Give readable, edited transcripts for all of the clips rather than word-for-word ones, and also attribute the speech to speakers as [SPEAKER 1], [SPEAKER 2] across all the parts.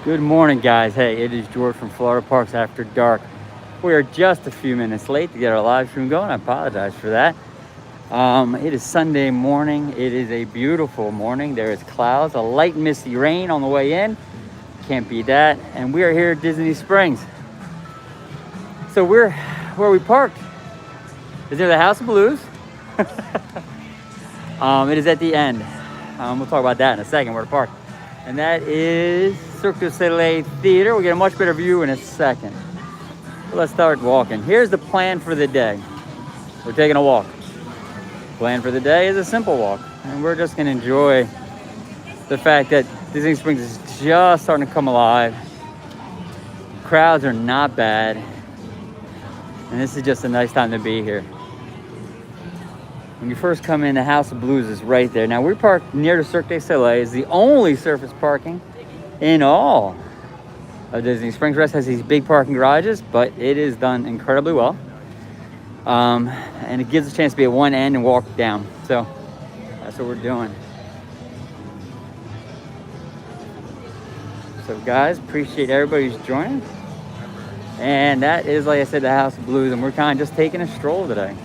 [SPEAKER 1] Good morning, guys. Hey, it is George from Florida Parks After Dark. We are just a few minutes late to get our live stream going. I apologize for that. It is Sunday morning. It is a beautiful morning. There is clouds, a light misty rain on the way in. Can't beat that. And we are here at Disney Springs. So we're where we parked is near the House of Blues. It is at the end. We'll talk about that in a second, where to park. And that is Cirque du Soleil Theater. We'll get a much better view in a second. So let's start walking. Here's the plan for the day. We're taking a walk. Plan for the day is a simple walk. And we're just gonna enjoy the fact that Disney Springs is just starting to come alive. Crowds are not bad. And this is just a nice time to be here. When you first come in, the House of Blues is right there. Now, we're parked near the Cirque du Soleil. It's the only surface parking in all of Disney Springs. The rest has these big parking garages, but it is done incredibly well. And it gives us a chance to be at one end and walk down. So that's what we're doing. So guys, appreciate everybody who's joining. And that is, like I said, the House of Blues, and we're kind of just taking a stroll today.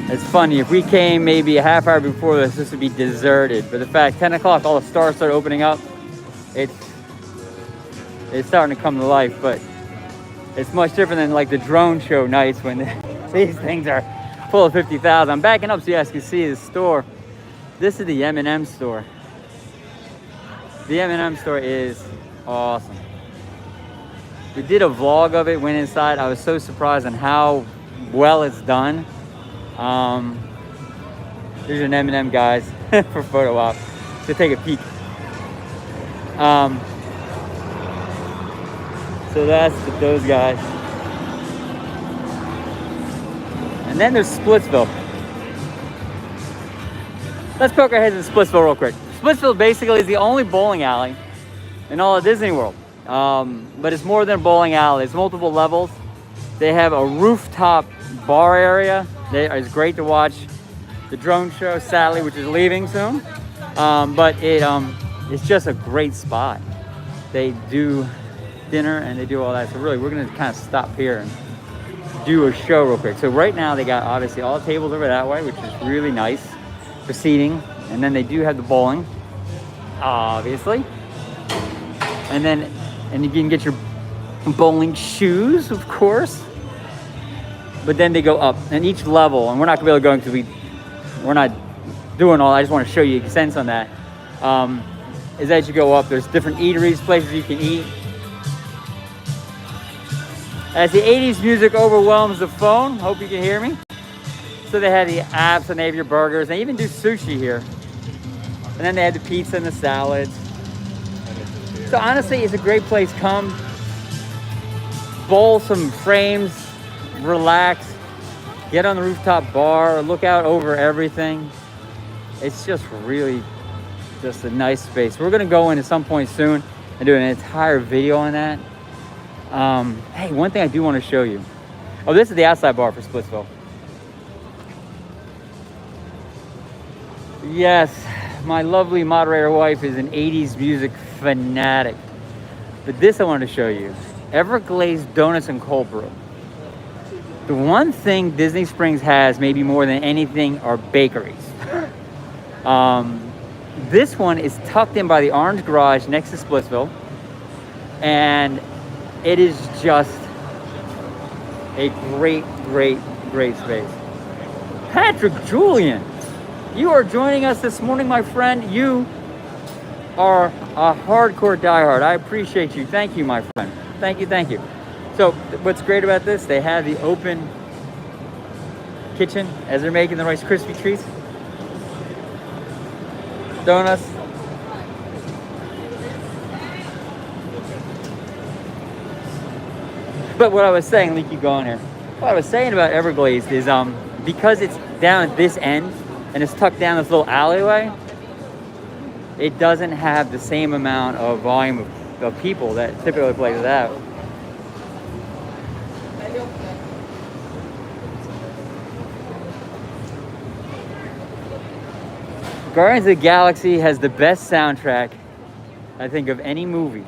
[SPEAKER 1] It's funny, if we came maybe a half hour before this would be deserted. But the fact 10 o'clock, all the stars start opening up. It's starting to come to life, but it's much different than like the drone show nights when these things are full of 50,000. I'm backing up so you guys can see the store. This is the M&M store. The M&M store is awesome. We did a vlog of it, went inside. I was so surprised on how well it's done. There's an M&M, guys, for photo op. So take a peek. So that's those guys. And then there's Splitsville. Let's poke our heads in Splitsville real quick. Splitsville basically is the only bowling alley in all of Disney World. But it's more than a bowling alley. It's multiple levels. They have a rooftop bar area. It's great to watch the drone show, sadly, which is leaving soon. But it's just a great spot. They do dinner and they do all that. So really, we're gonna kind of stop here and do a show real quick. So right now they got obviously all the tables over that way, which is really nice for seating. And then they do have the bowling, obviously. And you can get your bowling shoes, of course. But then they go up, and each level, and we're not gonna be able to go into we're not doing all. I just want to show you a sense on that. Is as you go up, there's different eateries, places you can eat. As the 80s music overwhelms the phone, hope you can hear me. So they have the apps and they have your burgers. They even do sushi here. And then they have the pizza and the salads. So honestly, it's a great place. Come, bowl some frames, relax, get on the rooftop bar, look out over everything. It's just really just a nice space. We're gonna go in at some point soon and do an entire video on that. Hey, one thing I do want to show you. Oh, this is the outside bar for Splitsville. Yes, my lovely moderator wife is an 80s music fanatic. But this I wanted to show you. Everglazed Donuts and Cold Brew. The one thing Disney Springs has, maybe more than anything, are bakeries. This one is tucked in by the Orange Garage next to Splitsville. And it is just a great, great, great space. Patrick Julian, you are joining us this morning, my friend. You are a hardcore diehard. I appreciate you. Thank you, my friend. Thank you, thank you. So what's great about this, they have the open kitchen as they're making the Rice Krispie treats. Donuts. But what I was saying, let me keep going here. What I was saying about Everglazed is because it's down at this end and it's tucked down this little alleyway, it doesn't have the same amount of volume of people that typically places have. Guardians of the Galaxy has the best soundtrack, I think, of any movie.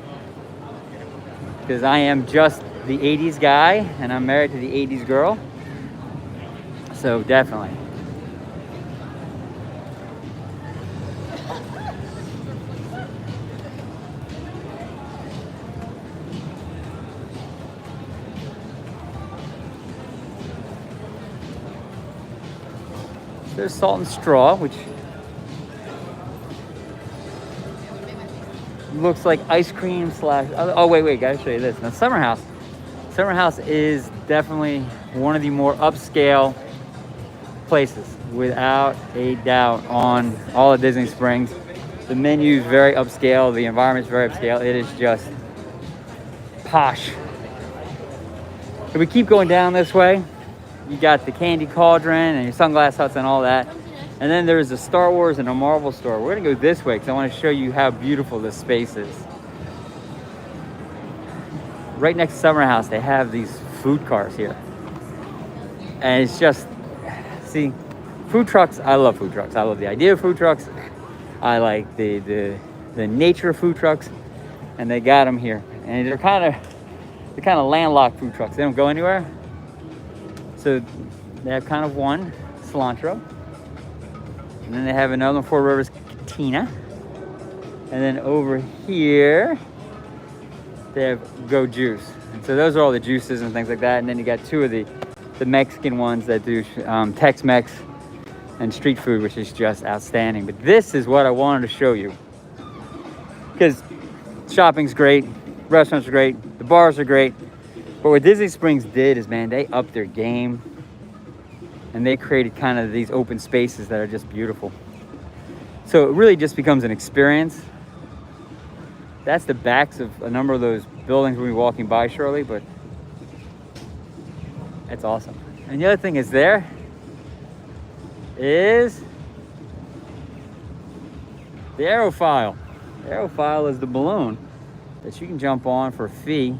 [SPEAKER 1] Because I am just the 80s guy and I'm married to the 80s girl. So definitely. There's Salt and Straw, which looks like ice cream slash. Oh wait, gotta show you this. Now Summer House. Summer House is definitely one of the more upscale places, without a doubt, on all of Disney Springs. The menu's very upscale. The environment's very upscale. It is just posh. If we keep going down this way, you got the Candy Cauldron and your Sunglass Huts and all that. And then there's a Star Wars and a Marvel store. We're gonna go this way because I want to show you how beautiful this space is. Right next to Summer House, they have these food cars here. And it's just, see, food trucks, I love food trucks. I love the idea of food trucks. I like the nature of food trucks. And they got them here. And they're kind of landlocked food trucks. They don't go anywhere. So they have kind of one, cilantro. And then they have another one, Four Rivers Cantina. And then over here, they have Go Juice. And so those are all the juices and things like that. And then you got two of the Mexican ones that do Tex-Mex and street food, which is just outstanding. But this is what I wanted to show you. Because shopping's great, restaurants are great, the bars are great. But what Disney Springs did is, man, they upped their game. And they created kind of these open spaces that are just beautiful. So it really just becomes an experience. That's the backs of a number of those buildings we'll be walking by shortly, but that's awesome. And the other thing is there is the Aerophile. The Aerophile is the balloon that you can jump on for a fee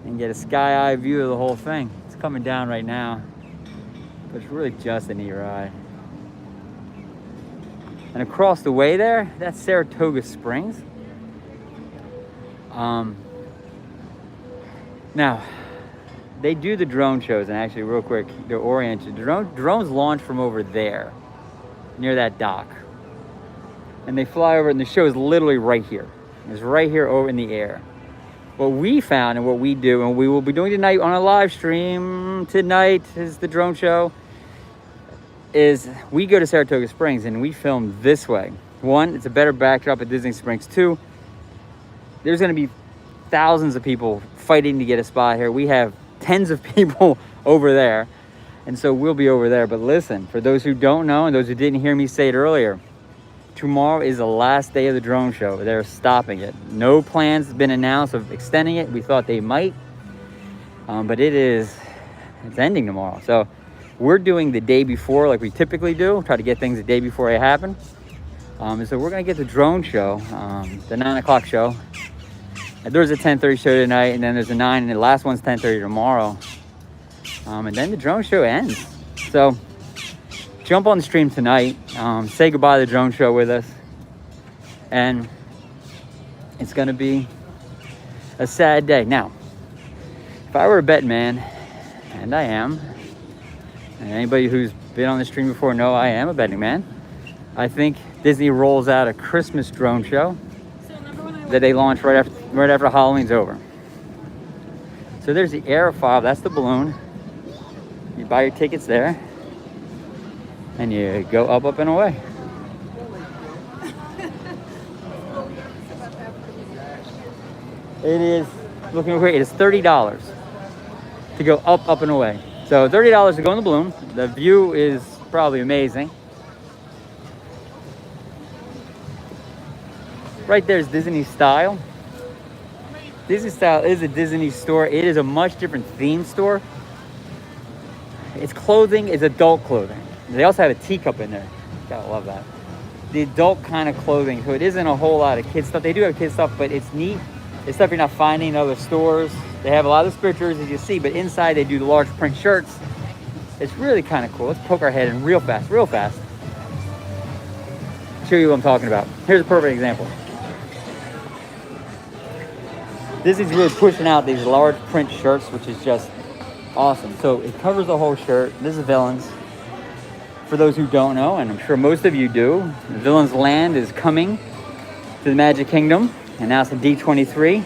[SPEAKER 1] and get a sky-eye view of the whole thing. It's coming down right now, but it's really just a neat ride. And across the way there, that's Saratoga Springs. Now, they do the drone shows, and actually, real quick, they're oriented. Drones launch from over there, near that dock. And they fly over, and the show is literally right here. It's right here over in the air. What we found and what we do, and we will be doing tonight on a live stream, tonight is the drone show, is we go to Saratoga Springs and we film this way. One, it's a better backdrop at Disney Springs. Two, there's going to be thousands of people fighting to get a spot here. We have tens of people over there, and so we'll be over there. But listen, for those who don't know and those who didn't hear me say it earlier, tomorrow is the last day of the drone show. They're stopping it. No plans have been announced of extending it. We thought they might, but it's ending tomorrow. So we're doing the day before like we typically do, try to get things the day before they happen. And so we're gonna get the drone show, the 9 o'clock show. There's a 10:30 show tonight, and then there's a 9, and the last one's 10:30 tomorrow. And then the drone show ends. So jump on the stream tonight, say goodbye to the drone show with us. And it's gonna be a sad day. Now, if I were a betting man, and I am, and anybody who's been on the stream before know I am a betting man, I think Disney rolls out a Christmas drone show that they launch right after Halloween's over. So there's the Aerophile, that's the balloon. You buy your tickets there, and you go up and away. It is, looking over here, it is $30 to go up and away. So $30 to go in the balloon. The view is probably amazing. Right there is Disney Style. Disney Style is a Disney store. It is a much different theme store. Its clothing is adult clothing. They also have a teacup in there. Gotta love that. The adult kind of clothing. So it isn't a whole lot of kids stuff. They do have kids stuff, but it's neat. It's stuff you're not finding in other stores. They have a lot of pictures, as you see, but inside they do the large print shirts. It's really kind of cool. Let's poke our head in real fast, real fast. show you what I'm talking about. Here's a perfect example. Disney's really pushing out these large print shirts, which is just awesome. So it covers the whole shirt. This is Villains. For those who don't know, and I'm sure most of you do, Villains Land is coming to the Magic Kingdom, announced in D23.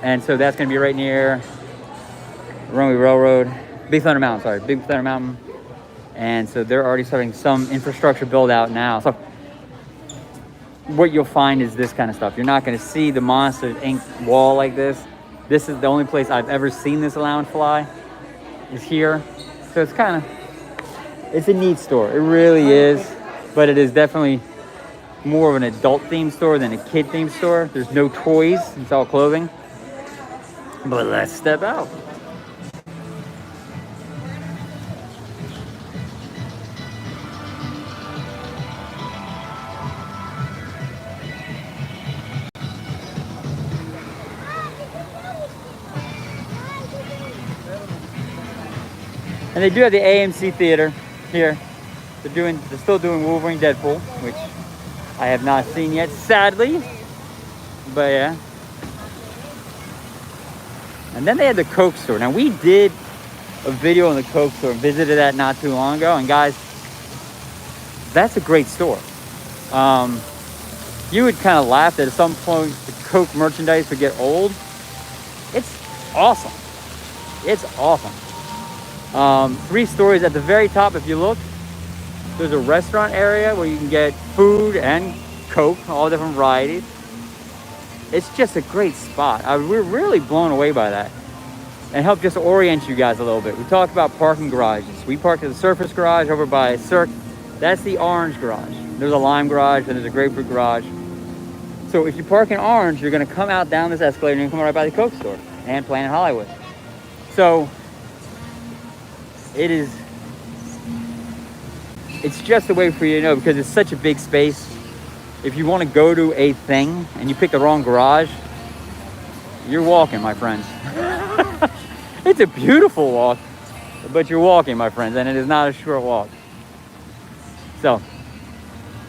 [SPEAKER 1] And so that's going to be right near Runway Railroad, Big Thunder Mountain, Big Thunder Mountain. And so they're already starting some infrastructure build out now. So what you'll find is this kind of stuff. You're not going to see the Monsters Inc. wall like this. This is the only place I've ever seen this Allow and Fly, is here. So it's kind of, it's a neat store. It really is, but it is definitely more of an adult themed store than a kid themed store. There's no toys, it's all clothing. But let's step out. And they do have the AMC theater here. They're still doing Wolverine Deadpool, which I have not seen yet, sadly. But yeah. And then they had the Coke store. Now we did a video on the Coke store, visited that not too long ago, and guys, that's a great store. You would kind of laugh that at some point the Coke merchandise would get old. It's awesome. It's awesome. 3 stories at the very top, if you look, there's a restaurant area where you can get food and Coke, all different varieties. It's just a great spot. We're really blown away by that. And help just orient you guys a little bit. We talked about parking garages. We parked at the Surface Garage over by Cirque. That's the Orange Garage. There's a Lime Garage and there's a Grapefruit Garage. So if you park in Orange, you're gonna come out down this escalator and you come right by the Coke store and Planet Hollywood. So it's just a way for you to know, because it's such a big space. If you want to go to a thing and you pick the wrong garage, you're walking, my friends. It's a beautiful walk, but you're walking, my friends, and it is not a short walk. So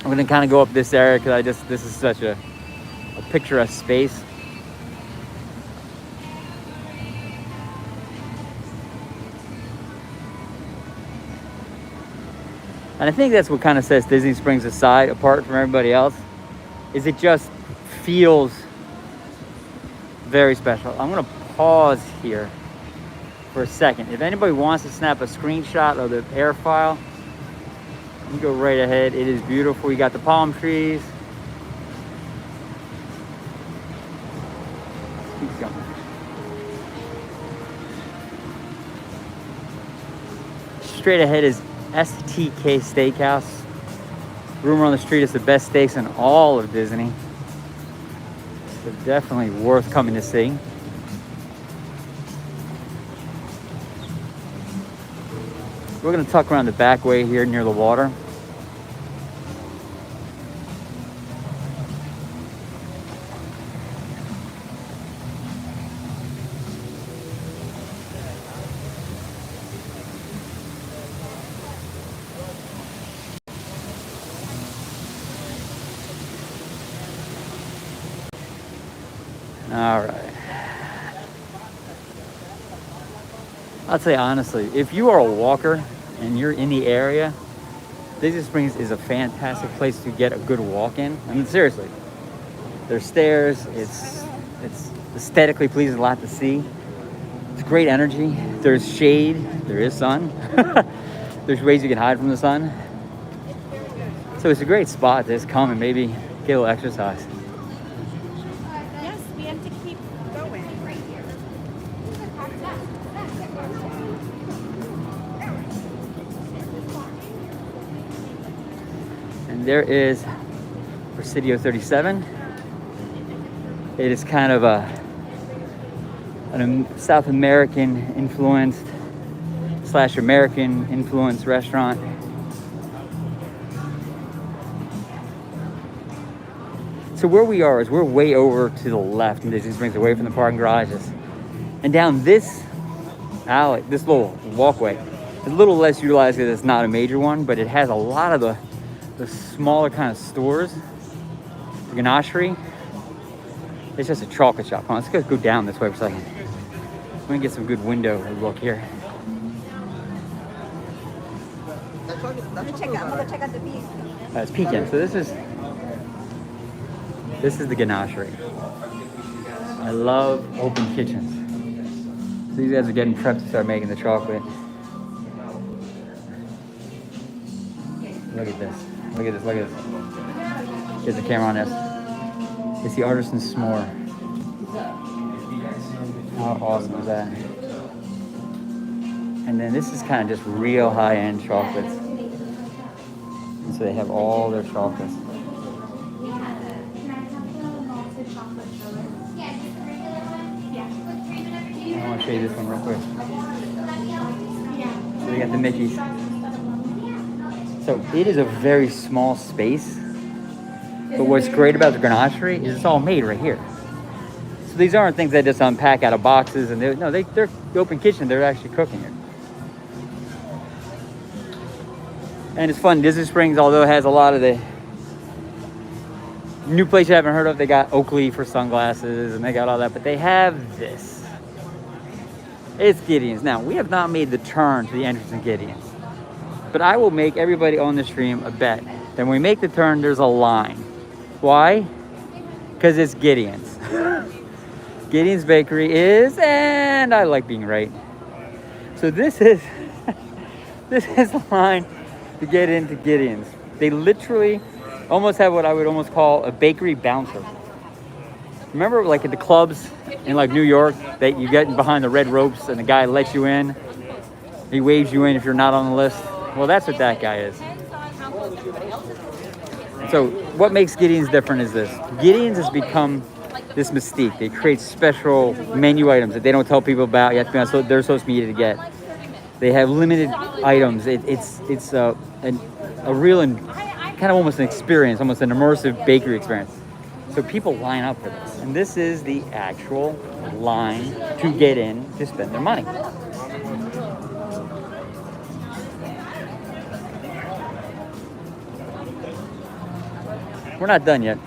[SPEAKER 1] I'm gonna kind of go up this area because this is such a picturesque space. And I think that's what kind of sets Disney Springs aside, apart from everybody else, is it just feels very special. I'm gonna pause here for a second. If anybody wants to snap a screenshot of the airfoil, you go right ahead. It is beautiful. You got the palm trees. Keep going. Straight ahead is STK Steakhouse. Rumor on the street is the best steaks in all of Disney. So definitely worth coming to see. We're gonna tuck around the back way here near the water. All right. I'll tell you honestly, if you are a walker and you're in the area, Disney Springs is a fantastic place to get a good walk in. I mean, seriously. There's stairs. It's aesthetically pleasing, a lot to see. It's great energy. There's shade. There is sun. There's ways you can hide from the sun. So it's a great spot to just come and maybe get a little exercise. There is Presidio 37. It is kind of a South American influenced / American influenced restaurant. So where we are is we're way over to the left in Disney Springs, away from the parking garages. And down this alley, this little walkway, is a little less utilized because it's not a major one, but it has a lot of the the smaller kind of stores. The ganachery. It's just a chocolate shop. Come on, let's go down this way for a second. Let me get some good window look here. It's Pekin. So this is the ganachery. I love open kitchens. So these guys are getting prepped to start making the chocolate. Look at this. Look at this. Look at this. Get the camera on this. It's the artisan s'more. How awesome is that? And then this is kind of just real high-end chocolates. And so they have all their chocolates. I want to show you this one real quick. So they got the Mickeys. So it is a very small space. But what's great about the ganachery is it's all made right here. So these aren't things they just unpack out of boxes, and they're the open kitchen. They're actually cooking it. And it's fun. Disney Springs, although it has a lot of the new place you haven't heard of, they got Oakley for sunglasses, and they got all that. But they have this. It's Gideon's. Now, we have not made the turn to the entrance in Gideon's. But I will make everybody on the stream a bet that when we make the turn, there's a line. Why? Because it's Gideon's. Gideon's Bakery is, and I like being right. So this is the line to get into Gideon's. They literally almost have what I would almost call a bakery bouncer. Remember, like at the clubs in like New York, that you get behind the red ropes and the guy lets you in. He waves you in if you're not on the list. Well, that's what that guy is. So what makes Gideon's different is this. Gideon's has become this mystique. They create special menu items that they don't tell people about. You have to be honest, so they're supposed to be easy to get. They have limited items. It's a real and kind of almost an experience, almost an immersive bakery experience. So people line up for this. And this is the actual line to get in to spend their money. We're not done yet.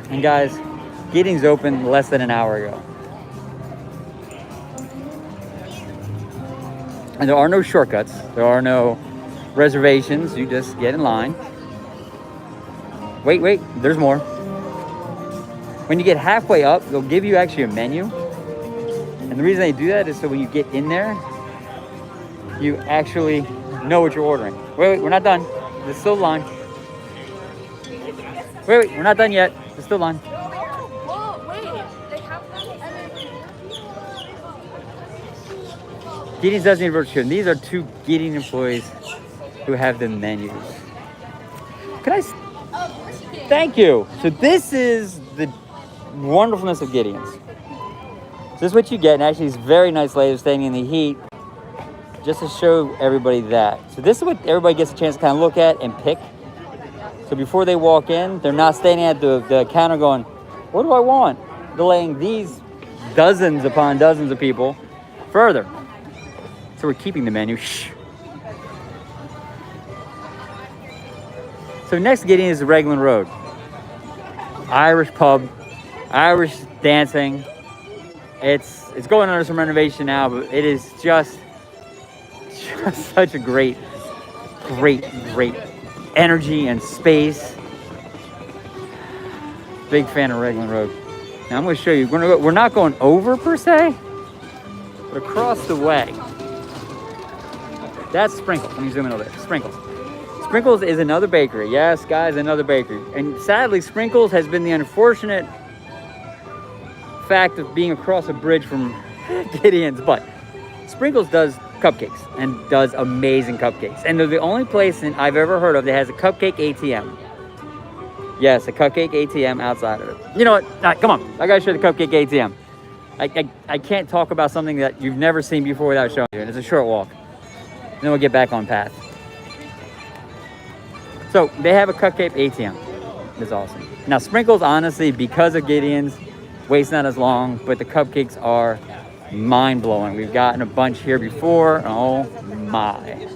[SPEAKER 1] And guys, Gideon's opened less than an hour ago. And there are no shortcuts. There are no reservations. You just get in line. Wait, there's more. When you get halfway up, they'll give you actually a menu. And the reason they do that is so when you get in there, you actually know what you're ordering. Wait, we're not done. There's still a line. Wait, we're not done yet. There's still a line. Gideon's doesn't need virtual. These are two Gideon employees who have the menus. Can I? Thank you. So this is the wonderfulness of Gideon's. So this is what you get, and actually, it's very nice lady standing in the heat, just to show everybody that. So this is what everybody gets a chance to kind of look at and pick. So before they walk in, they're not standing at the counter going, "What do I want?" They're letting these dozens upon dozens of people further. So we're keeping the menu. Shh. So next to Gideon is the Raglan Road. Irish pub, Irish dancing. It's going under some renovation now, but it is just such a great energy and space. Big fan of Raglan Road. Now I'm going to show you. We're not going over per se, but across the way. That's Sprinkles. Let me zoom in a little bit. Sprinkles. Sprinkles is another bakery. Yes, guys, another bakery. And sadly, Sprinkles has been the unfortunate fact of being across a bridge from Gideon's. But Sprinkles does cupcakes and does amazing cupcakes. And they're the only place I've ever heard of that has a cupcake ATM. Yes, a cupcake ATM outside of it. You know what? All right, come on. I got to show the cupcake ATM. I can't talk about something that you've never seen before without showing you. And it's a short walk. And then we'll get back on path. So they have a cupcake ATM. It's awesome. Now Sprinkles, honestly, because of Gideon's, wait's not as long, but the cupcakes are mind-blowing. We've gotten a bunch here before. Oh my.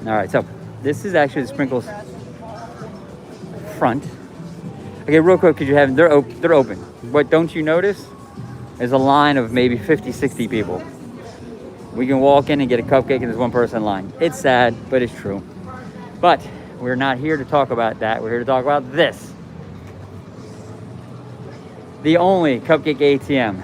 [SPEAKER 1] All right, so this is actually the Sprinkles front. Okay, real quick, because you haven't, they're open. What don't you notice? There's a line of maybe 50, 60 people. We can walk in and get a cupcake and there's one person in line. It's sad, but it's true. But we're not here to talk about that. We're here to talk about this. The only cupcake ATM.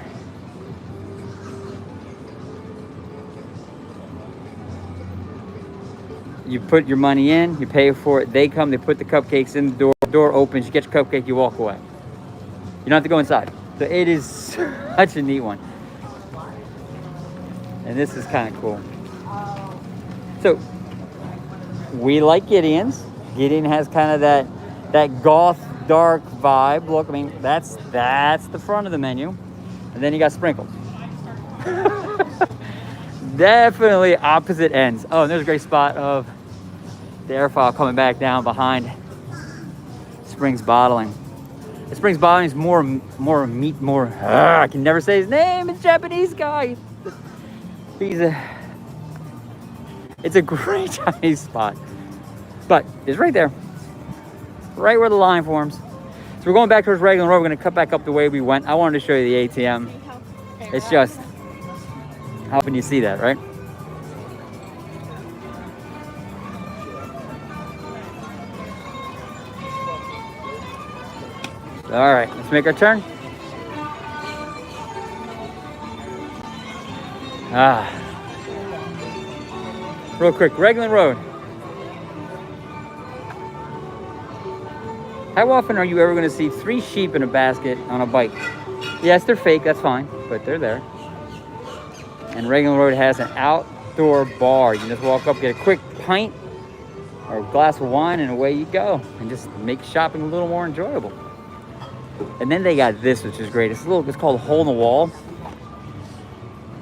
[SPEAKER 1] You put your money in, you pay for it, they come, they put the cupcakes in the door opens, you get your cupcake, you walk away. You don't have to go inside. So it is such a neat one. And this is kind of cool. So we like Gideon's. Gideon has kind of that goth dark vibe look. I mean, that's the front of the menu. And then you got Sprinkles. Definitely opposite ends. Oh, and there's a great spot of the airfoil coming back down behind Springs Bottling. The Springs Bottling is more meat, I can never say his name. It's a Japanese guy. It's a great Chinese spot. But it's right there. Right where the line forms. So we're going back towards Raglan Road. We're going to cut back up the way we went. I wanted to show you the ATM. It's just, how often you see that, right? All right, let's make our turn. Real quick, Raglan Road. How often are you ever going to see 3 sheep in a basket on a bike? Yes, they're fake, that's fine, but they're there. And Raglan Road has an outdoor bar. You can just walk up, get a quick pint or a glass of wine, and away you go. And just make shopping a little more enjoyable. And then they got this, which is great. It's called a Hole in the Wall.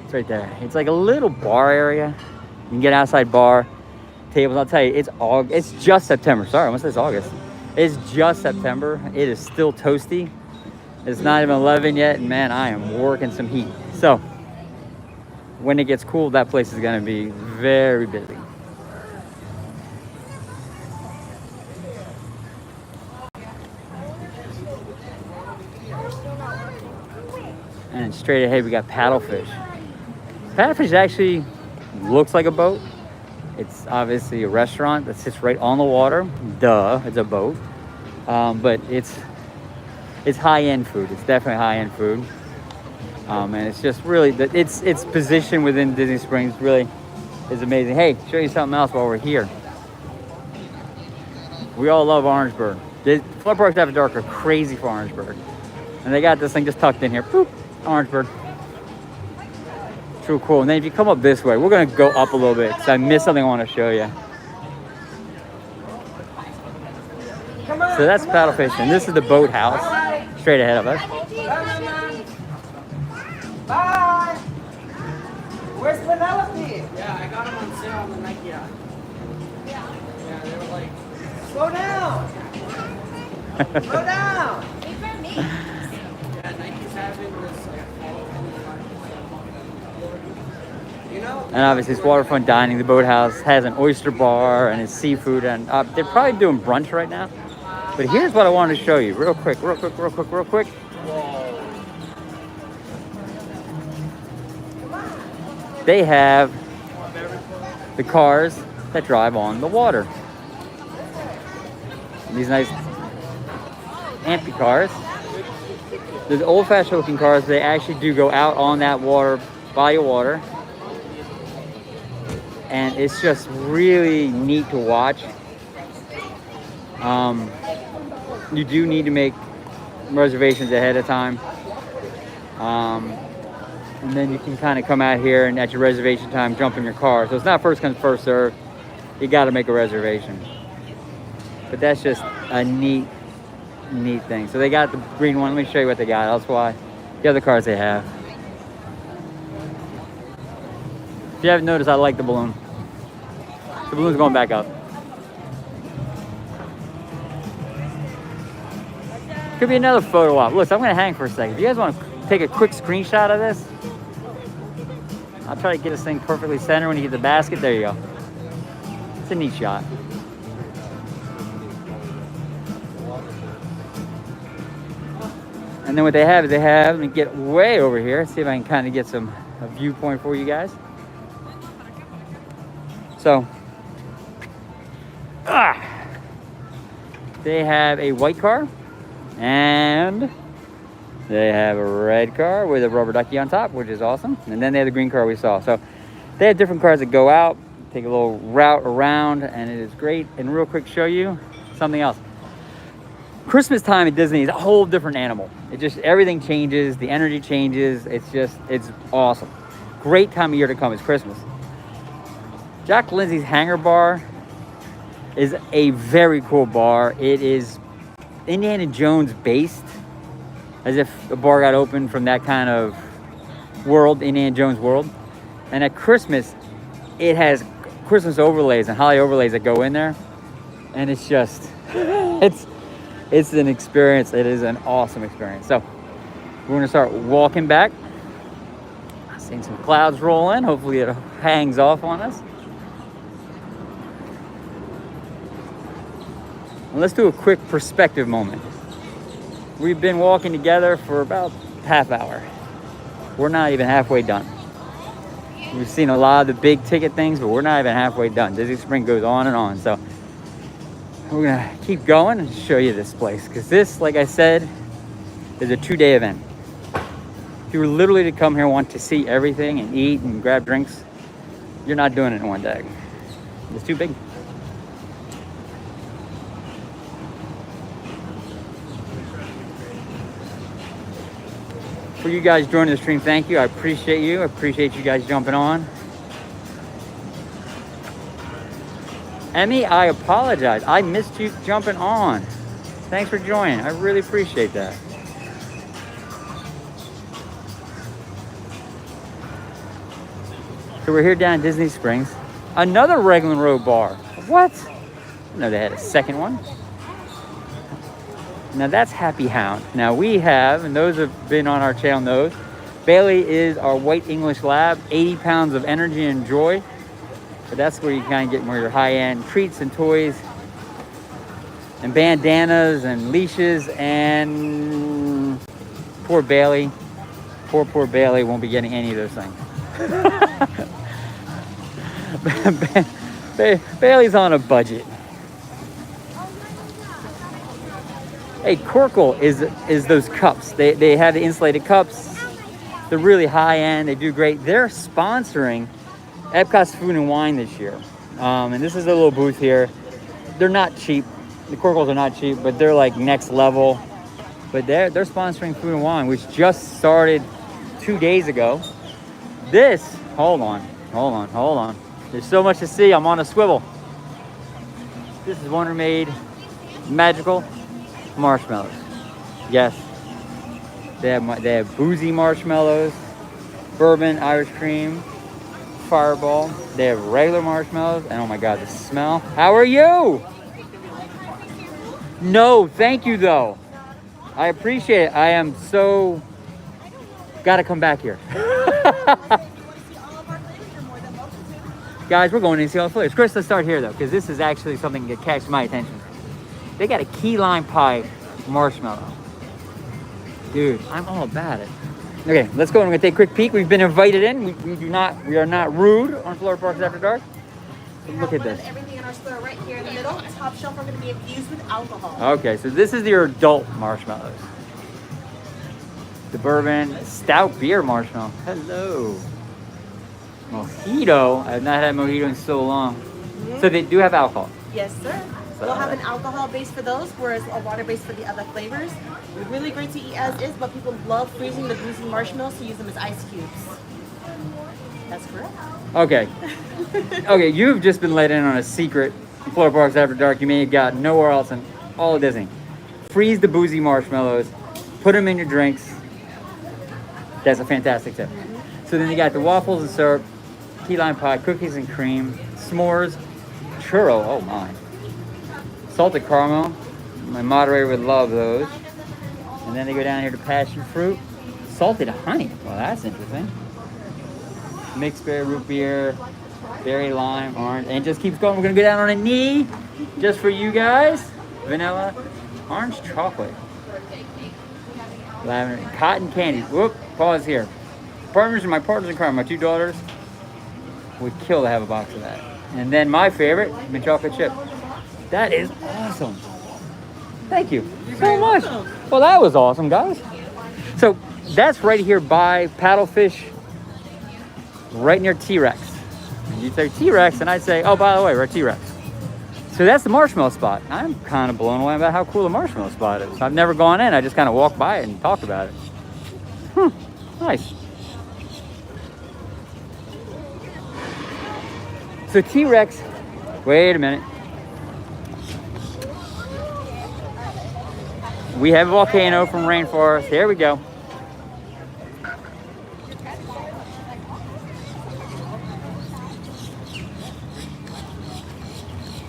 [SPEAKER 1] It's right there. It's like a little bar area. You can get outside bar tables. I'll tell you, it's just September. Sorry, I almost said it's August. It's just September. It is still toasty. It's not even 11 yet, and man, I am working some heat. So when it gets cool, that place is going to be very busy. And straight ahead, we got Paddlefish. Paddlefish actually looks like a boat. It's obviously a restaurant that sits right on the water. Duh, it's a boat. But it's high-end food. It's definitely high-end food. And it's just really, its position within Disney Springs really is amazing. Hey, show you something else while we're here. We all love Orangeburg. Flood Parks After Dark are crazy for Orangeburg. And they got this thing just tucked in here. Boop, Orangeburg. True cool. And then if you come up this way, we're going to go up a little bit because I missed something I want to show you. So that's Paddlefish, and this is the boathouse straight ahead of us.
[SPEAKER 2] Bye. Where's Penelope? Yeah, I got him on sale on the Nike app. Yeah, they were like, slow down. Slow down. Yeah, Nike's having this
[SPEAKER 1] And obviously it's waterfront dining. The boathouse has an oyster bar and it's seafood, and they're probably doing brunch right now. But here's what I wanted to show you real quick. They have the cars that drive on the water. These nice ampy cars. The old-fashioned looking cars, they actually do go out on that water, body of water. And it's just really neat to watch. You do need to make reservations ahead of time. And then you can kind of come out here and at your reservation time, jump in your car. So it's not first come, first serve. You got to make a reservation. But that's just a neat thing. So they got the green one. Let me show you what they got. That's why the other cars they have. If you haven't noticed, I like the balloon. The balloon's going back up. Could be another photo op. Look, so I'm going to hang for a second. If you guys want to take a quick screenshot of this, I'll try to get this thing perfectly centered when you get the basket. There you go. It's a neat shot. And then what they have is let me get way over here, see if I can kind of get a viewpoint for you guys. So, they have a white car and they have a red car with a rubber ducky on top, which is awesome. And then they have the green car we saw. So they have different cars that go out, take a little route around, and it is great. And real quick, show you something else. Christmas time at Disney is a whole different animal. Everything changes, the energy changes. It's awesome. Great time of year to come is Christmas. Jack Lindsay's Hangar Bar is a very cool bar. It is Indiana Jones based, as if a bar got opened from that kind of world, Indiana Jones world. And at Christmas, it has Christmas overlays and holiday overlays that go in there. And it's just, it's an experience. It is an awesome experience. So we're gonna start walking back. Seeing some clouds roll in. Hopefully it hangs off on us. And let's do a quick perspective moment. We've been walking together for about half hour. We're not even halfway done. We've seen a lot of the big ticket things, but we're not even halfway done. Disney Springs goes on and on. So we're gonna keep going and show you this place, because this, like I said, is a 2-day event. If you were literally to come here and want to see everything and eat and grab drinks, you're not doing it in one day. It's too big. For you guys joining the stream, thank you. I appreciate you. I appreciate you guys jumping on. Emmy, I apologize. I missed you jumping on. Thanks for joining. I really appreciate that. So we're here down in Disney Springs. Another Raglan Road bar. What? I know they had a second one. Now that's Happy Hound. Now we have, and those have been on our channel knows, Bailey is our white English lab, 80 pounds of energy and joy. But that's where you kind of get more of your high-end treats and toys and bandanas and leashes. And poor Bailey, poor Bailey won't be getting any of those things. Bailey's on a budget. Hey, Corkle is those cups. They have the insulated cups. They're really high-end. They do great. They're sponsoring Epcot's Food and Wine this year. And this is a little booth here. They're not cheap. The Corkles are not cheap, but they're like next level. But they're sponsoring Food and Wine, which just started 2 days ago. This, hold on. There's so much to see. I'm on a swivel. This is Wonder Made Magical Marshmallows. Yes. They have boozy marshmallows, bourbon, Irish cream, Fireball. They have regular marshmallows, and oh my god, the smell. How are you? No, thank you though. I appreciate it. I am so gotta come back here. Guys, we're going to see all the flavors. Chris, let's start here though, because this is actually something that catches my attention. They got a key lime pie marshmallow. Dude, I'm all about it. Okay, let's go and we're gonna take a quick peek. We've been invited in. We are not rude on Florida Parks After Dark. Look at this.
[SPEAKER 3] Everything in our store right here in the middle. Top shelf are going to be infused with alcohol.
[SPEAKER 1] Okay, so this is your adult marshmallows. The bourbon stout beer marshmallow. Hello. Mojito. I have not had mojito in so long. Mm-hmm. So they do have alcohol.
[SPEAKER 3] Yes, sir. We'll have an alcohol base for those, whereas a water base for the other flavors. Really great to eat as is, but people love freezing the boozy marshmallows to use them as ice cubes. That's correct.
[SPEAKER 1] Okay. Okay, you've just been let in on a secret Florida Parks After Dark you may have got nowhere else in all of Disney. Freeze the boozy marshmallows, put them in your drinks. That's a fantastic tip. So then you got the waffles and syrup, key lime pie, cookies and cream, s'mores, churro, oh my. Salted caramel, my moderator would love those. And then they go down here to passion fruit, salted honey. Well, that's interesting. mixed berry root beer, berry lime, orange, and it just keeps going. We're gonna go down on a knee just for you guys. Vanilla, orange chocolate, lavender, cotton candy. Whoop, pause here. My partners in crime, my two daughters would kill to have a box of that. And then my favorite, mint chocolate chip. That is awesome. Thank you so much. Well, that was awesome, guys. So that's right here by Paddlefish, right near T-Rex. And you say T-Rex, and I say, oh, by the way, we're at T-Rex. So that's the marshmallow spot. I'm kind of blown away about how cool the marshmallow spot is. I've never gone in. I just kind of walked by it and talked about it. Nice. So T-Rex, wait a minute. We have a volcano from Rainforest. Here we go.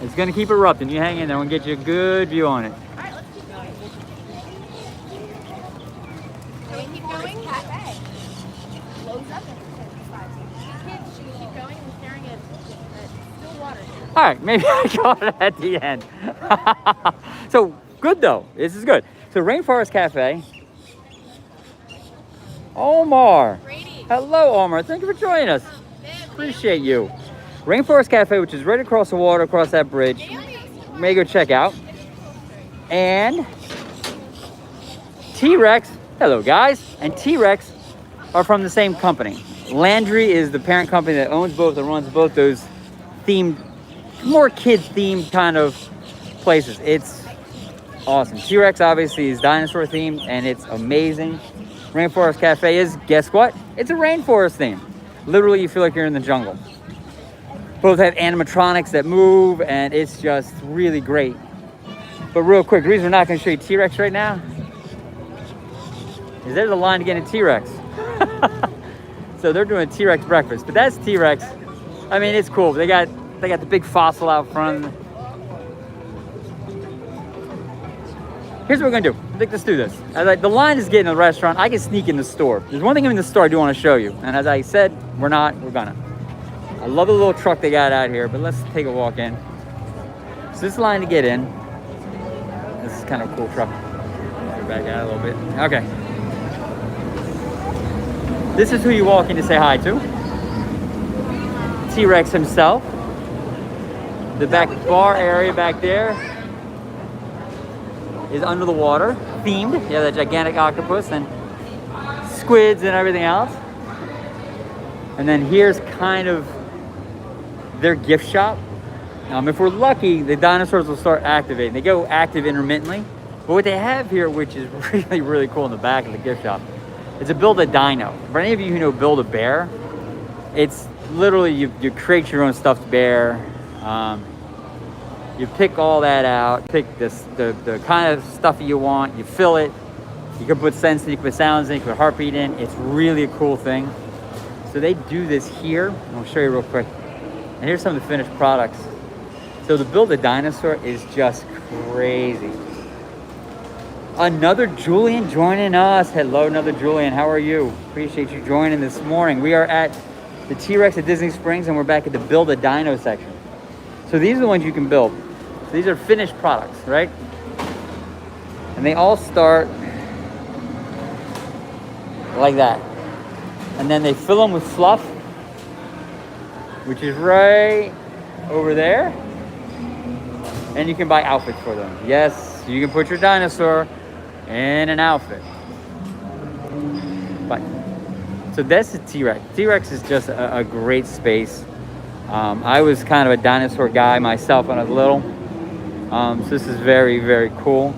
[SPEAKER 1] It's gonna keep erupting. You hang in there, we'll get you a good view on it.
[SPEAKER 4] Alright, let's keep going. Can we keep going? Cafe. Blows up in 10 kids, should we keep going and staring at still water?
[SPEAKER 1] All right, maybe I got it at the end. So good though, this is good. So Rainforest Cafe. Omar.
[SPEAKER 4] Brady.
[SPEAKER 1] Hello, Omar. Thank you for joining us. Appreciate you. Rainforest Cafe, which is right across the water, across that bridge. May go check out. And T-Rex. Hello, guys. And T-Rex are from the same company. Landry is the parent company that owns both and runs both those themed, more kids-themed kind of places. It's awesome. T-Rex obviously is dinosaur themed, and it's amazing. Rainforest Cafe is, guess what? It's a rainforest theme. Literally, you feel like you're in the jungle. Both have animatronics that move, and it's just really great. But real quick, the reason we're not going to show you T-Rex right now is there's a line to get into T-Rex. So they're doing a T-Rex breakfast, but that's T-Rex. I mean, it's cool. They got the big fossil out front. Here's what we're gonna do. I think let's do this. The line is getting to the restaurant. I can sneak in the store. There's one thing in the store I do want to show you, and as I said, we're gonna. I love the little truck they got out here, but let's take a walk in. So this line to get in. This is kind of a cool truck. Go back out a little bit. Okay. This is who you walk in to say hi to. T-Rex himself. The back bar area back there is under the water, themed. Yeah, that gigantic octopus and squids and everything else. And then here's kind of their gift shop. If we're lucky, the dinosaurs will start activating. They go active intermittently. But what they have here, which is really, really cool in the back of the gift shop, is a Build-A-Dino. For any of you who know Build-A-Bear, it's literally you create your own stuffed bear. You pick all that out, pick the kind of stuff you want, you fill it. You can put scents in, you can put sounds in, you can put heartbeat in. It's really a cool thing. So they do this here. I'll show you real quick. And here's some of the finished products. So the Build-A-Dinosaur is just crazy. Another Julian joining us. Hello, another Julian. How are you? Appreciate you joining this morning. We are at the T-Rex at Disney Springs, and we're back at the Build-A-Dino section. So these are the ones you can build. So these are finished products, right? And they all start like that. And then they fill them with fluff, which is right over there. And you can buy outfits for them. Yes, you can put your dinosaur in an outfit. But so that's the T-Rex. T-Rex is just a great space. I was kind of a dinosaur guy myself when I was little. So this is very, very cool.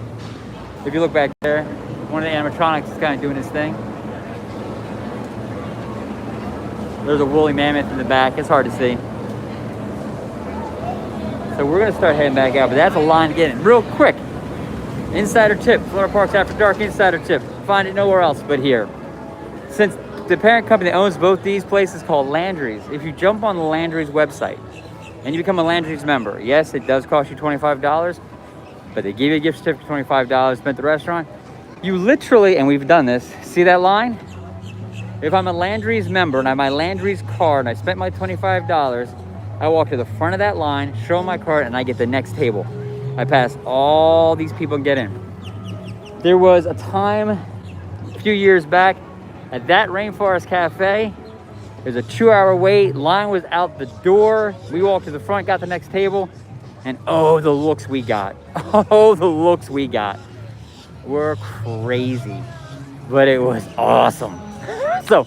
[SPEAKER 1] If you look back there, one of the animatronics is kind of doing his thing. There's a woolly mammoth in the back. It's hard to see. So we're gonna start heading back out, but that's a line to get in. Real quick, insider tip, Florida Parks After Dark insider tip. Find it nowhere else but here. Since the parent company that owns both these places called Landry's, if you jump on the Landry's website and you become a Landry's member, yes, it does cost you $25, but they give you a gift certificate for $25 spent at the restaurant. You literally, and we've done this, see that line? If I'm a Landry's member and I have my Landry's card and I spent my $25, I walk to the front of that line, show them my card, and I get the next table. I pass all these people and get in. There was a time a few years back at that Rainforest Cafe. There's a 2-hour wait. Line was out the door. We walked to the front, got the next table, and oh, the looks we got. Oh, the looks we got were crazy, but it was awesome. So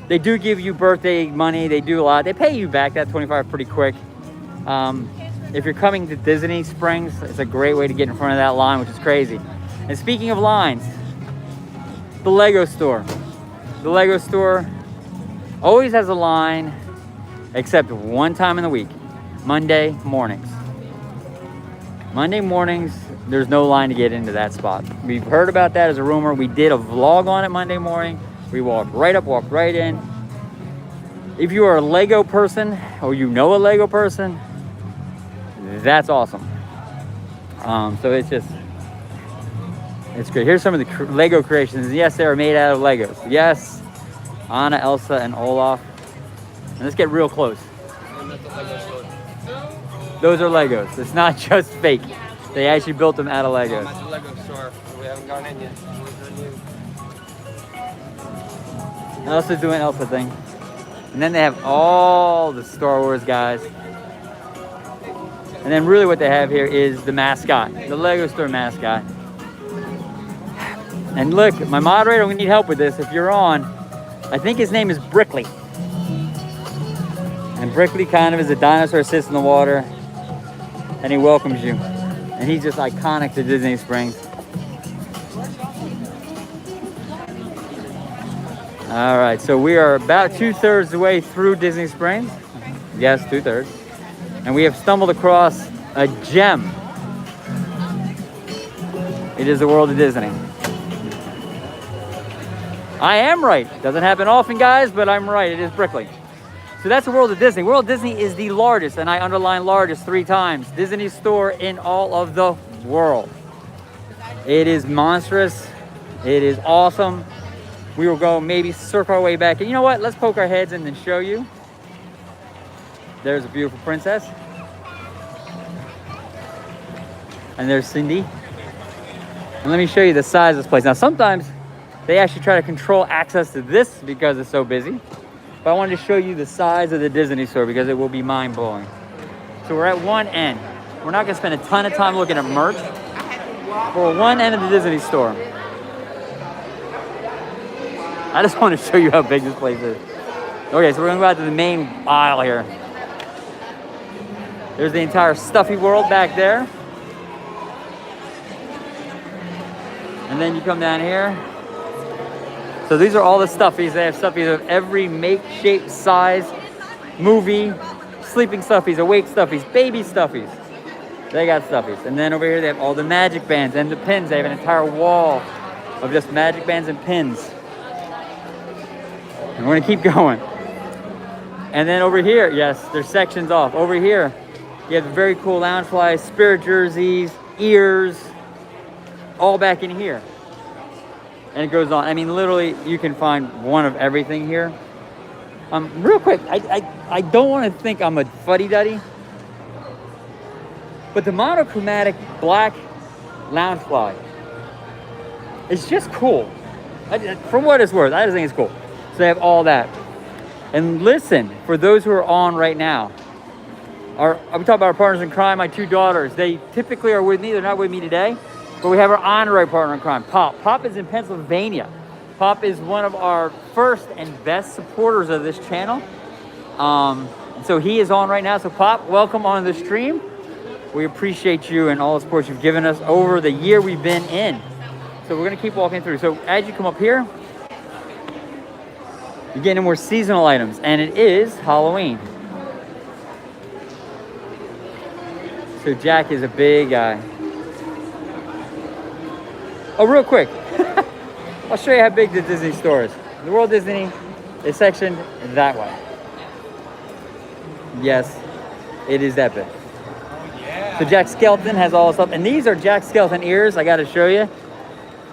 [SPEAKER 1] they do give you birthday money. They do a lot. They pay you back that $25 pretty quick. If you're coming to Disney Springs, it's a great way to get in front of that line, which is crazy. And speaking of lines, the Lego store. The Lego store always has a line except one time in the week, Monday mornings. Monday mornings, there's no line to get into that spot. We've heard about that as a rumor. We did a vlog on it Monday morning. We walked right up, walked right in. If you are a Lego person or you know a Lego person, that's awesome. So it's great. Here's some of the Lego creations. Yes, they are made out of Legos. Yes, Anna, Elsa, and Olaf. And let's get real close. Those are Legos. It's not just fake. They actually built them out of Legos.
[SPEAKER 2] I'm at the Lego store. We haven't gone in yet.
[SPEAKER 1] Elsa's doing Elsa thing. And then they have all the Star Wars guys. And then really what they have here is the mascot, the Lego store mascot. And look, my moderator, we need help with this. If you're on, I think his name is Brickley. And Brickley kind of is a dinosaur, sits in the water, and he welcomes you. And he's just iconic to Disney Springs. All right, so we are about 2/3 the way through Disney Springs. Yes, 2/3. And we have stumbled across a gem. It is the World of Disney. I am right. Doesn't happen often, guys, but I'm right. It is Brickley. So that's the World of Disney. World of Disney is the largest, and I underline largest 3 times, Disney store in all of the world. It is monstrous. It is awesome. We will go maybe circle our way back. And you know what? Let's poke our heads in and show you. There's a beautiful princess. And there's Cindy. And let me show you the size of this place. Now, sometimes they actually try to control access to this because it's so busy. But I wanted to show you the size of the Disney store because it will be mind-blowing. So we're at one end. We're not going to spend a ton of time looking at merch. We're at one end of the Disney store. I just want to show you how big this place is. Okay, so we're going to go out to the main aisle here. There's the entire Stuffy world back there. And then you come down here. So these are all the Stuffies. They have Stuffies of every make, shape, size, movie, sleeping Stuffies, awake Stuffies, baby Stuffies. They got Stuffies. And then over here they have all the magic bands and the pins. They have an entire wall of just magic bands and pins. And we're gonna keep going. And then over here, yes, there's sections off. Over here, you have the very cool Loungefly, Spirit jerseys, ears, all back in here. And it goes on. I mean, literally, you can find one of everything here. Real quick, I don't want to think I'm a fuddy-duddy, but the monochromatic black Loungefly is just cool. For what it's worth, I just think it's cool. So they have all that. And listen, for those who are on right now, I'm talking about our partners in crime, my 2 daughters. They typically are with me. They're not with me today. But we have our honorary partner in crime, Pop. Pop is in Pennsylvania. Pop is one of our first and best supporters of this channel. So he is on right now. So Pop, welcome on the stream. We appreciate you and all the support you've given us over the year we've been in. So we're gonna keep walking through. So as you come up here, you're getting more seasonal items, and it is Halloween. So Jack is a big guy. Oh, real quick, I'll show you how big the Disney store is. The World Disney is sectioned that way. Yes, it is that big. So Jack Skellington has all this stuff, and these are Jack Skellington ears. I got to show you.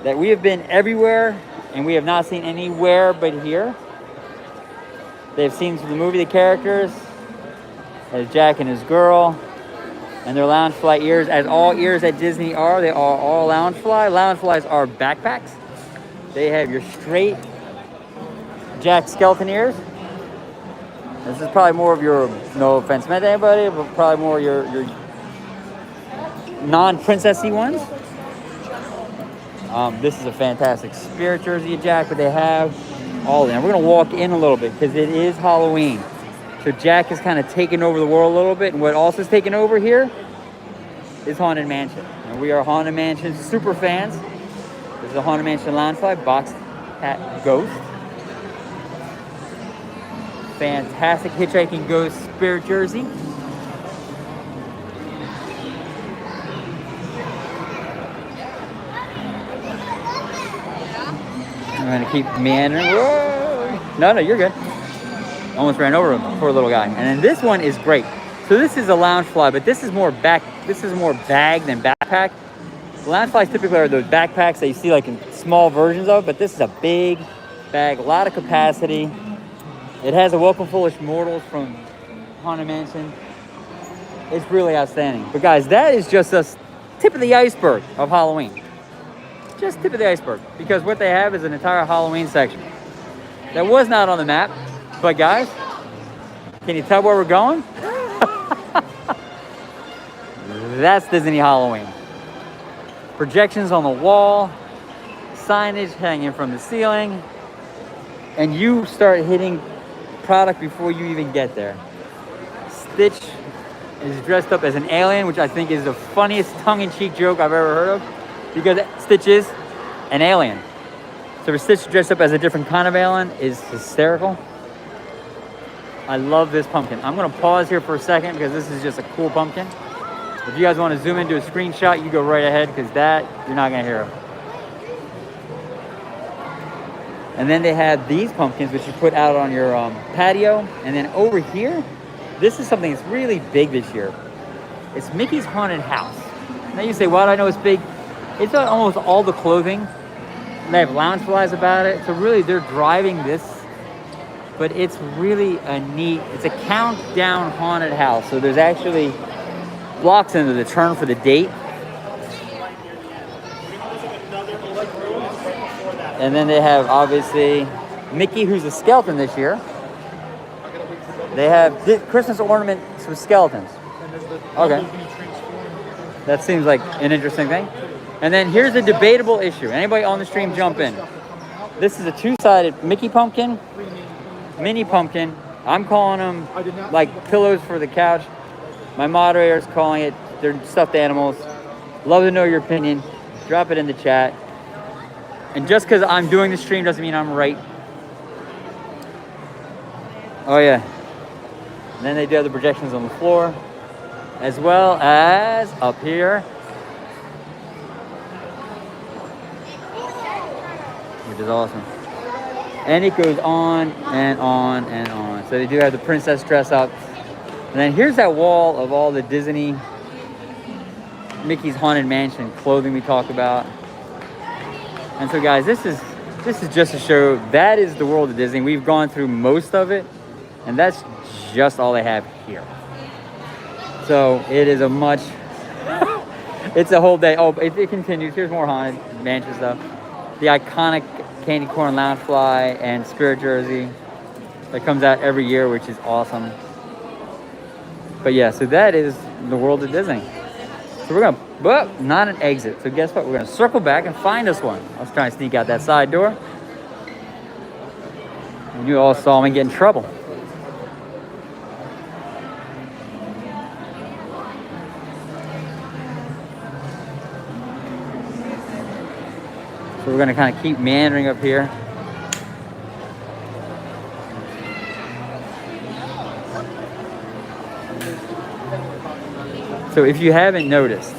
[SPEAKER 1] that we have been everywhere and we have not seen anywhere but here. They've seen the movie, the characters, as Jack and his girl, and their Loungefly ears, as all ears at Disney are. They are all Loungefly. Loungeflies are backpacks. They have your straight Jack skeleton ears. This is probably more of your, no offense meant to anybody, but probably more your non-princessy ones. This is a fantastic spirit jersey of Jack, but they have all of them. We're gonna walk in a little bit because it is Halloween. So Jack is kind of taking over the world a little bit, and what else is taking over here is Haunted Mansion. And we are Haunted Mansion super fans. This is a Haunted Mansion Loungefly Box Cat Ghost. Fantastic Hitchhiking Ghost spirit jersey. I'm gonna keep meandering. Whoa! No, you're good. Almost ran over him, poor little guy. And then this one is great. So this is a Loungefly, but this is more bag than backpack. Loungeflies typically are those backpacks that you see like in small versions of, but this is a big bag, a lot of capacity. It has a Welcome Foolish Mortals from Haunted Mansion. It's really outstanding. But guys, that is just a tip of the iceberg of Halloween. Just tip of the iceberg. Because what they have is an entire Halloween section that was not on the map. But guys, can you tell where we're going? That's Disney Halloween. Projections on the wall, signage hanging from the ceiling, and you start hitting product before you even get there. Stitch is dressed up as an alien, which I think is the funniest tongue-in-cheek joke I've ever heard of, because Stitch is an alien. So for Stitch dressed up as a different kind of alien is hysterical. I love this pumpkin. I'm gonna pause here for a second because this is just a cool pumpkin. If you guys want to zoom into a screenshot, you go right ahead because that, you're not gonna hear it. And then they have these pumpkins, which you put out on your patio. And then over here, this is something that's really big this year. It's Mickey's Haunted House. Now you say, why do I know it's big? It's on almost all the clothing. They have Loungeflies about it. So really, they're driving this. But it's really it's a countdown haunted house. So there's actually blocks into the turn for the date. And then they have, obviously, Mickey, who's a skeleton this year. They have Christmas ornaments with skeletons. Okay. That seems like an interesting thing. And then here's a debatable issue. Anybody on the stream, jump in. This is a two-sided Mickey pumpkin, mini pumpkin. I'm calling them like pillows for the couch. My moderator is calling it, they're stuffed animals. Love to know your opinion. Drop it in the chat. And just because I'm doing the stream doesn't mean I'm right. Oh yeah. And then they do have the projections on the floor, as well as up here, which is awesome. And it goes on and on and on. So they do have the princess dress up. And then here's that wall of all the Disney Mickey's Haunted Mansion clothing we talk about. And so guys, this is just to show that is the world of Disney. We've gone through most of it, and that's just all they have here. So it is it's a whole day. Oh, it continues. Here's more Haunted Mansion stuff. The iconic candy corn Loungefly and spirit jersey that comes out every year, which is awesome. But yeah, so that is the world of Disney. So we're gonna, but not an exit. So guess what? We're gonna circle back and find us one. I was trying to sneak out that side door. And you all saw me get in trouble. So we're gonna kind of keep meandering up here. So if you haven't noticed,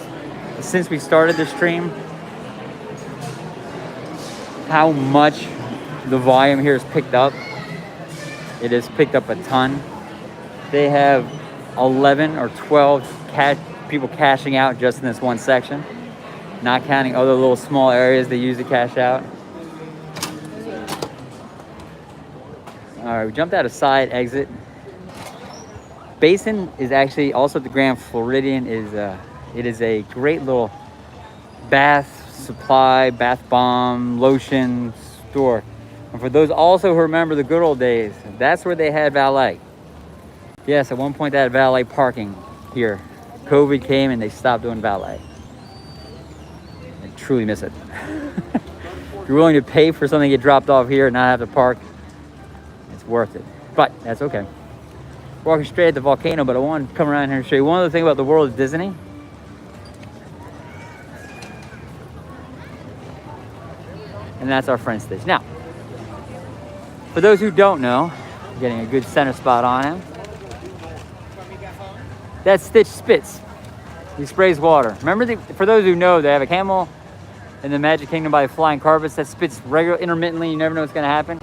[SPEAKER 1] since we started the stream, how much the volume here is picked up. It has picked up a ton. They have 11 or 12 people cashing out just in this one section. not counting other little small areas they use to cash out. All right, we jumped out a side exit. Basin is actually also the Grand Floridian. It is a great little bath supply, bath bomb, lotion store. And for those also who remember the good old days, that's where they had valet. Yes, at one point they had valet parking here. COVID came and they stopped doing valet. I truly miss it. If you're willing to pay for something to get dropped off here and not have to park, it's worth it. But that's okay. Walking straight at the volcano, but I want to come around here and show you one other thing about the world of Disney. And that's our friend Stitch. Now, for those who don't know, getting a good center spot on him. That's Stitch Spits. He sprays water. Remember, for those who know, they have a camel in the Magic Kingdom by the flying carpets that spits intermittently. You never know what's going to happen.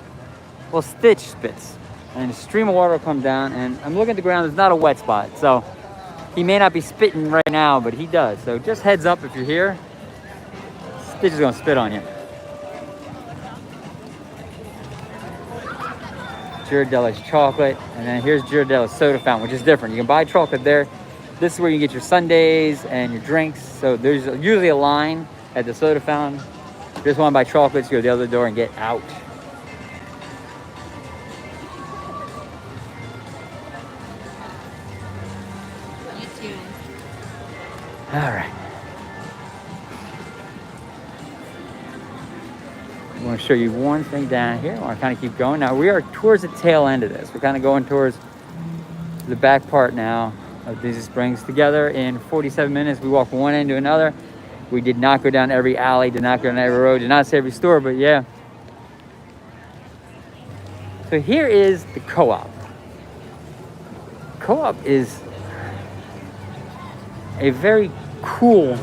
[SPEAKER 1] Well, Stitch spits. And a stream of water will come down, and I'm looking at the ground, there's not a wet spot. So he may not be spitting right now, but he does. So just heads up if you're here, Stitch is gonna spit on you. Ghirardelli's chocolate, and then here's Ghirardelli's soda fountain, which is different. You can buy chocolate there. This is where you get your sundaes and your drinks. So there's usually a line at the soda fountain. If you just want to buy chocolates, you go to the other door and get out. All right. I want to show you one thing down here. I want to kind of keep going. Now we are towards the tail end of this. We're kind of going towards the back part now of Disney Springs. Together in 47 minutes, we walk from one end to another. We did not go down every alley, did not go down every road, did not see every store, but yeah. So here is the Co-op. Co-op is a very cool,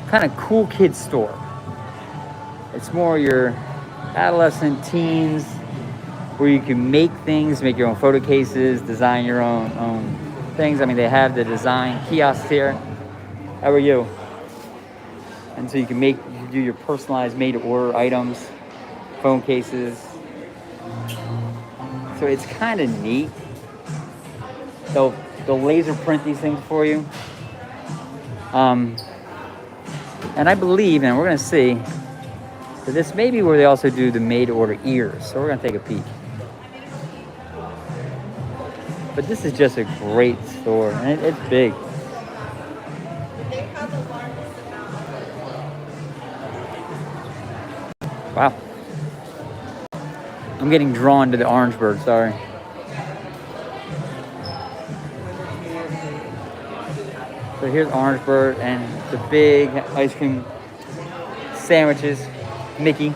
[SPEAKER 1] kind of cool kid store. It's more your adolescent teens where you can make things, make your own photo cases, design your own things. I mean, they have the design kiosks here. How are you? And so you can do your personalized made-to-order items, phone cases. So it's kind of neat. They'll laser print these things for you. And I believe, and we're gonna see, that this may be where they also do the made-to-order ears. So we're gonna take a peek. But this is just a great store, and it's big. Wow. I'm getting drawn to the orange bird, sorry. So here's Orange Bird and the big ice cream sandwiches, Mickey.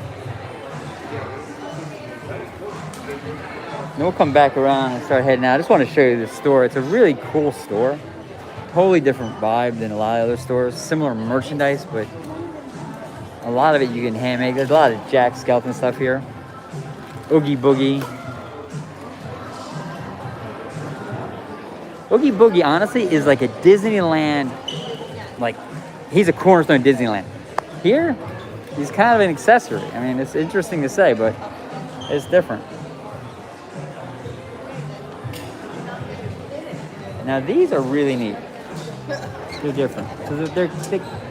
[SPEAKER 1] Then we'll come back around and start heading out. I just want to show you this store. It's a really cool store. Totally different vibe than a lot of other stores. Similar merchandise, but a lot of it you can hand make. There's a lot of Jack Skellington stuff here. Oogie Boogie. Oogie Boogie, honestly, is like a Disneyland, like, he's a cornerstone of Disneyland. Here, he's kind of an accessory. I mean, it's interesting to say, but it's different. Now, these are really neat. They're different. So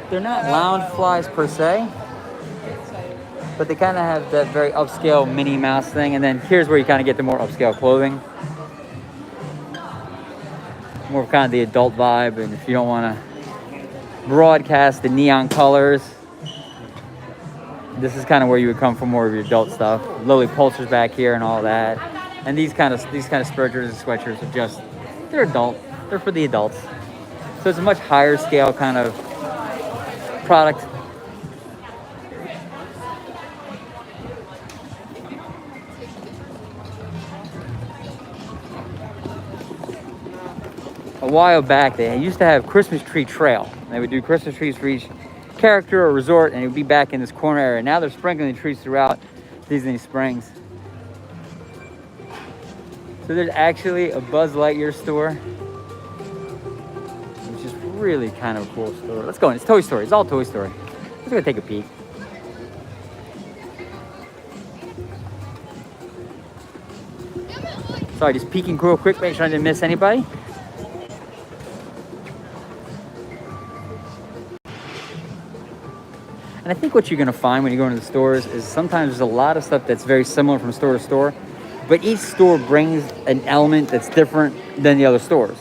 [SPEAKER 1] they're not lounge flies per se, but they kind of have that very upscale Minnie Mouse thing. And then here's where you kind of get the more upscale clothing. More of kind of the adult vibe, and if you don't want to broadcast the neon colors, this is kind of where you would come for more of your adult stuff. Lily Pulitzer back here and all that, and these kind of spurgers and sweatshirts are just, they're adult, they're for the adults. So it's a much higher scale kind of product. A while back, they used to have Christmas tree trail. They would do Christmas trees for each character or resort, and it would be back in this corner area. Now they're sprinkling the trees throughout Disney Springs. So there's actually a Buzz Lightyear store, which is really kind of a cool store. Let's go in. It's Toy Story. It's all Toy Story. Let's go take a peek. Sorry, just peeking real quick, make sure I didn't miss anybody. And I think what you're gonna find when you go into the stores is sometimes there's a lot of stuff that's very similar from store to store, but each store brings an element that's different than the other stores.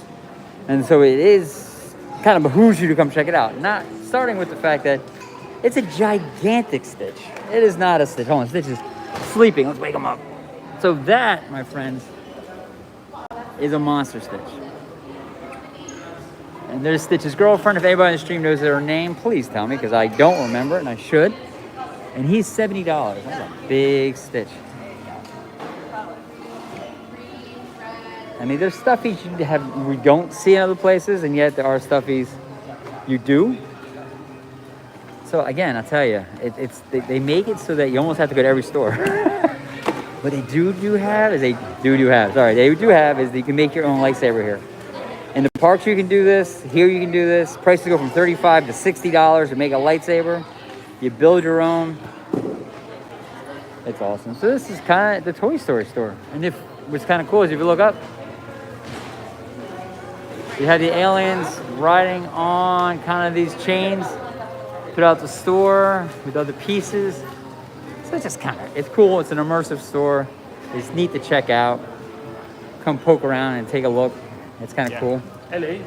[SPEAKER 1] And so it is kind of behooves you to come check it out. Not starting with the fact that it's a gigantic Stitch. It is not a Stitch. Hold on, Stitch is sleeping. Let's wake him up. So that, my friends, is a monster Stitch. And there's Stitch's girlfriend. If anybody on the stream knows her name, please tell me, because I don't remember it, and I should. And he's $70. That's a big Stitch. I mean, there's stuffies we don't see in other places, and yet there are stuffies you do. So again, I'll tell you, they make it so that you almost have to go to every store. What they do have is that you can make your own lightsaber here. In the parks, you can do this. Here, you can do this. Prices go from $35 to $60 to make a lightsaber. You build your own. It's awesome. So this is kind of the Toy Story store. And what's kind of cool is if you look up, you have the aliens riding on kind of these chains throughout the store with other pieces. So it's just it's cool. It's an immersive store. It's neat to check out. Come poke around and take a look. It's kind of cool.
[SPEAKER 5] LA.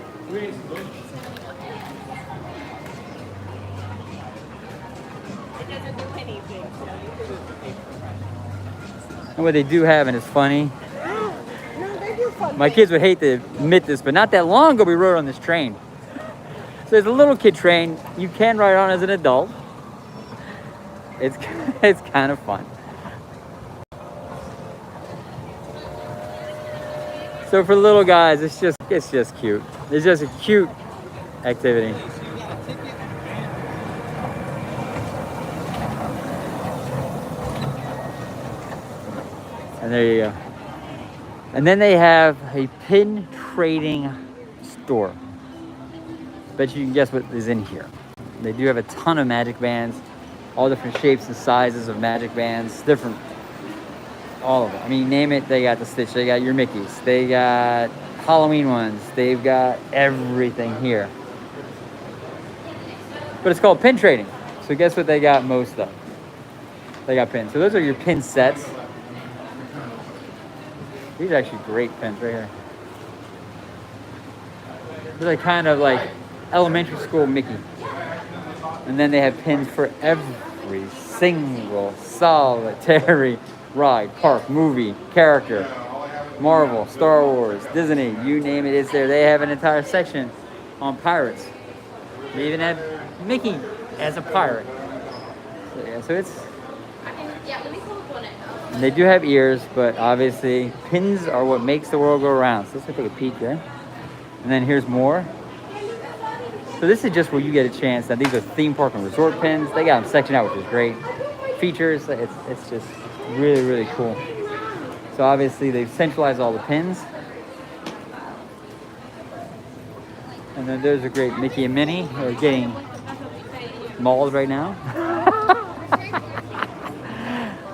[SPEAKER 1] And what they do have, and it's funny, my kids would hate to admit this, but not that long ago we rode on this train. So there's a little kid train you can ride on as an adult. It's kind of fun. So for little guys, it's just cute. It's just a cute activity. And there you go. And then they have a pin trading store. Bet you can guess what is in here. They do have a ton of magic bands, all different shapes and sizes of magic bands, different, all of them. I mean, name it, they got the Stitch, they got your Mickeys, they got Halloween ones, they've got everything here. But it's called pin trading. So guess what they got most of? They got pins. So those are your pin sets. These are actually great pins right here. They're like kind of like elementary school Mickey. And then they have pins for every single solitary ride, park, movie, character, Marvel, Star Wars, Disney, you name it, it's there. They have an entire section on pirates. They even have Mickey as a pirate. So, yeah, so it's... And they do have ears, but obviously pins are what makes the world go around. So let's go take a peek here. And then here's more. So this is just where you get a chance. Now these are theme park and resort pins. They got them sectioned out, which is great. Features, it's just really, really cool. So obviously they've centralized all the pins. And then there's a great Mickey and Minnie. They're getting mauled right now.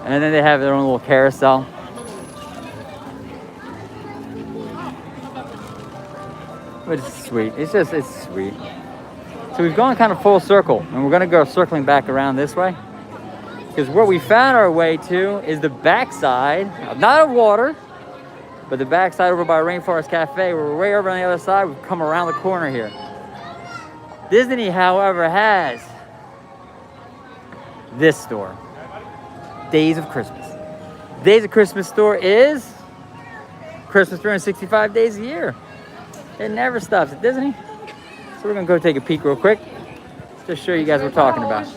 [SPEAKER 1] And then they have their own little carousel. But it's sweet. It's sweet. So we've gone kind of full circle, and we're gonna go circling back around this way. Because what we found our way to is the backside, not of water, but the backside over by Rainforest Cafe. We're way over on the other side. We've come around the corner here. Disney, however, has this store. Days of Christmas. Days of Christmas store is Christmas 365 days a year. It never stops at Disney. So we're gonna go take a peek real quick. Just show you guys what we're talking about.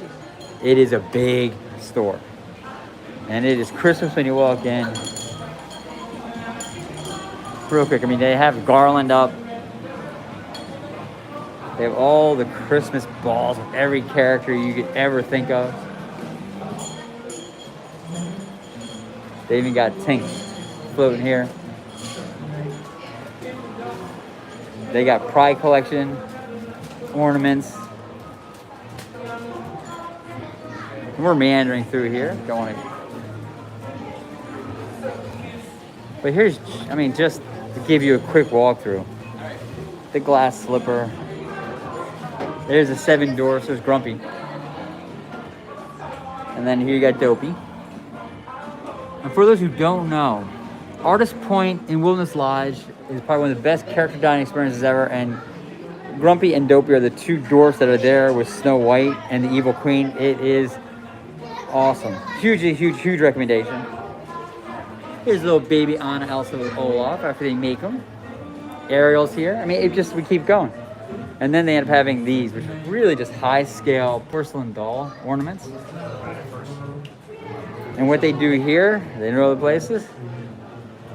[SPEAKER 1] It is a big store. And it is Christmas when you walk in. Real quick, I mean, they have garland up. They have all the Christmas balls of every character you could ever think of. They even got Tink floating here. They got Pride Collection. ornaments. And we're meandering through here. Don't want to. But here's, I mean, just to give you a quick walkthrough. The glass slipper. There's a 7 door, so there's Grumpy. And then here you got Dopey. And for those who don't know, Artist Point in Wilderness Lodge is probably one of the best character dining experiences ever. And Grumpy and Dopey are the 2 dwarfs that are there with Snow White and the Evil Queen. It is awesome. Huge recommendation. Here's little baby Anna, Elsa with Olaf after they make them. Ariel's here. I mean, we keep going. And then they end up having these, which are really just high-scale porcelain doll ornaments. And what they do here, they know other places,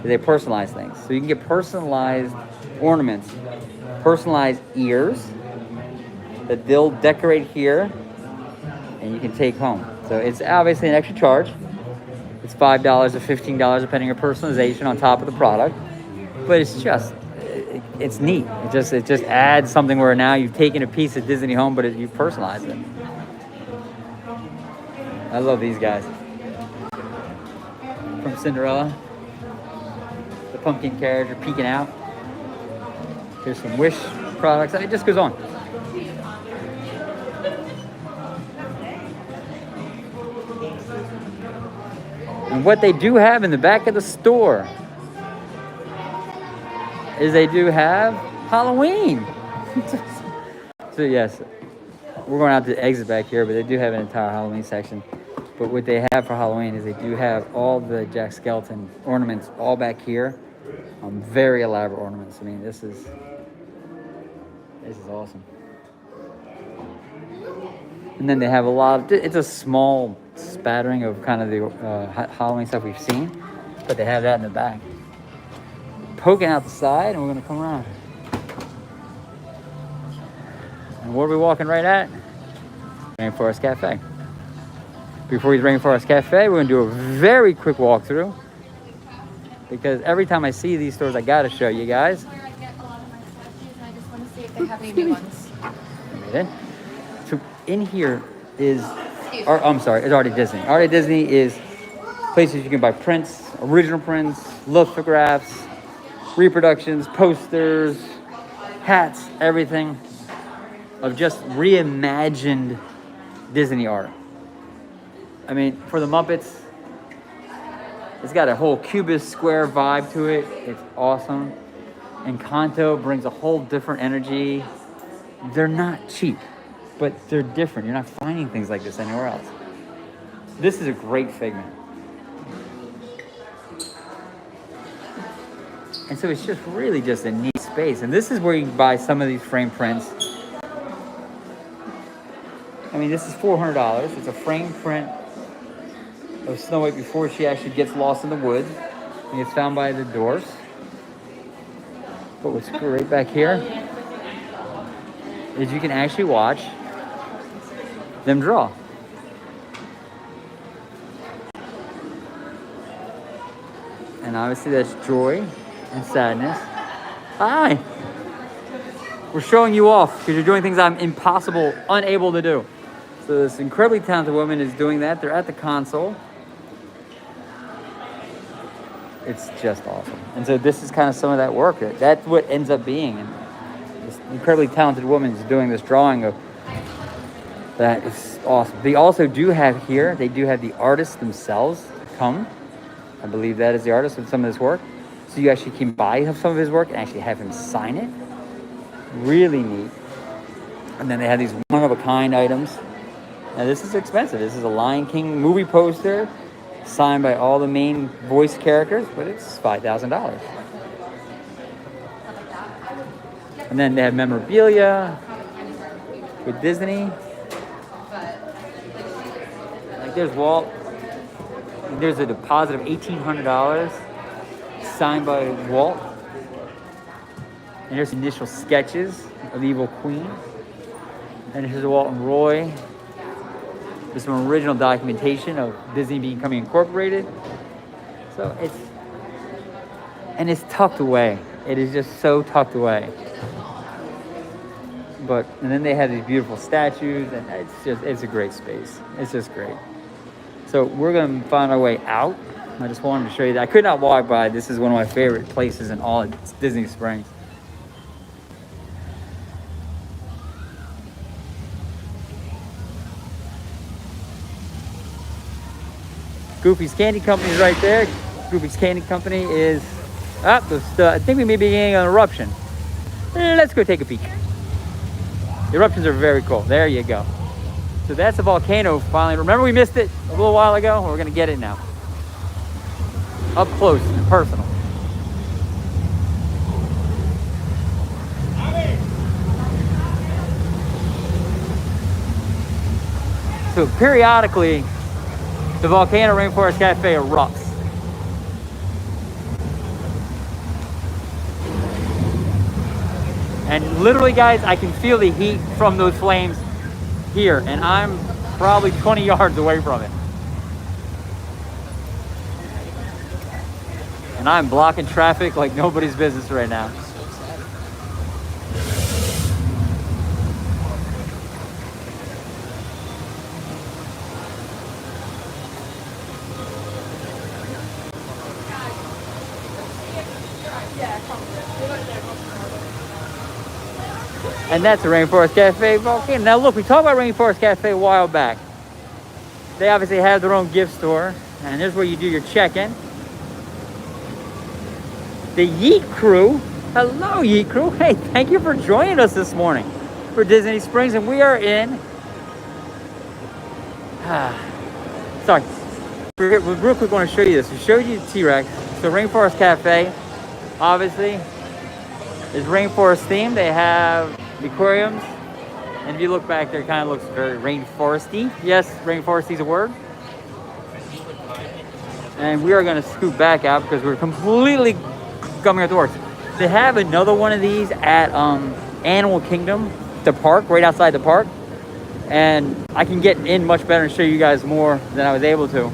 [SPEAKER 1] they personalize things. So you can get personalized ornaments, personalized ears that they'll decorate here, and you can take home. So it's obviously an extra charge. It's $5 or $15 depending on personalization on top of the product. But it's just, it's neat. It just adds something where now you've taken a piece of Disney home, but you've personalized it. I love these guys. From Cinderella. The pumpkin carriage are peeking out. Here's some Wish products. It just goes on. And what they do have in the back of the store is they do have Halloween. So yes, we're going out to the exit back here, but they do have an entire Halloween section. But what they have for Halloween is they do have all the Jack Skellington ornaments all back here. Very elaborate ornaments. I mean, this is awesome. And then they have a lot of, it's a small spattering of kind of the Halloween stuff we've seen, but they have that in the back. Poking out the side, and we're gonna come around. And what are we walking right at? Rainforest Cafe. Before we Rainforest Cafe, we're gonna do a very quick walkthrough, because every time I see these stores, I gotta show you guys.
[SPEAKER 4] Where I get a lot of my statues, and I just want to see if they have any new ones.
[SPEAKER 1] So in here is, I'm sorry, it's Arte Disney. Arte Disney is places you can buy prints, original prints, lithographs, reproductions, posters, hats, everything of just reimagined Disney art. I mean, for the Muppets, it's got a whole cubist square vibe to it. It's awesome. Encanto brings a whole different energy. They're not cheap, but they're different. You're not finding things like this anywhere else. This is a great figment. And so it's just really just a neat space. And this is where you can buy some of these frame prints. I mean, this is $400. It's a frame print of Snow White before she actually gets lost in the woods and gets found by the dwarfs. But what's great back here is you can actually watch them draw. And obviously that's joy and sadness. Hi! We're showing you off because you're doing things I'm unable to do. So this incredibly talented woman is doing that. They're at the console. It's just awesome. And so this is kind of some of that work. That's what ends up being. And this incredibly talented woman is doing this drawing of that. Is awesome. They also do have here, they do have the artists themselves come. I believe that is the artist of some of this work. So you actually can buy some of his work and actually have him sign it. Really neat. And then they have these one-of-a-kind items. Now this is expensive. This is a Lion King movie poster signed by all the main voice characters, but it's $5,000. And then they have memorabilia with Disney. Like there's Walt. There's a deposit of $1,800 signed by Walt. And here's initial sketches of the Evil Queen. And here's Walt and Roy. There's some original documentation of Disney becoming incorporated. So it's tucked away. It is just so tucked away. But and then they have these beautiful statues, and it's a great space. It's just great. So we're gonna find our way out. I just wanted to show you that. I could not walk by. This is one of my favorite places in all of Disney Springs. Goofy's Candy Company is right there. Goofy's Candy Company is up. I think we may be getting an eruption. Let's go take a peek. The eruptions are very cool. There you go. So that's the volcano finally. Remember we missed it a little while ago? We're gonna get it now. Up close and personal. So periodically, the Volcano Rainforest Cafe erupts. And literally, guys, I can feel the heat from those flames here, and I'm probably 20 yards away from it. And I'm blocking traffic like nobody's business right now. And that's the Rainforest Cafe volcano. Now look, we talked about Rainforest Cafe a while back. They obviously have their own gift store. And here's where you do your check-in. The Yeet Crew. Hello, Yeet Crew. Hey, thank you for joining us this morning for Disney Springs. And we are in... sorry. Real quick, I want to show you this. We showed you the T-Rex. So Rainforest Cafe, obviously, is rainforest themed. They have the aquariums, and if you look back there, it kind of looks very rainforesty. Yes, rainforesty is a word. And we are going to scoot back out because we're completely coming at the works. They have another one of these at Animal Kingdom, the park, right outside the park, and I can get in much better and show you guys more than I was able to.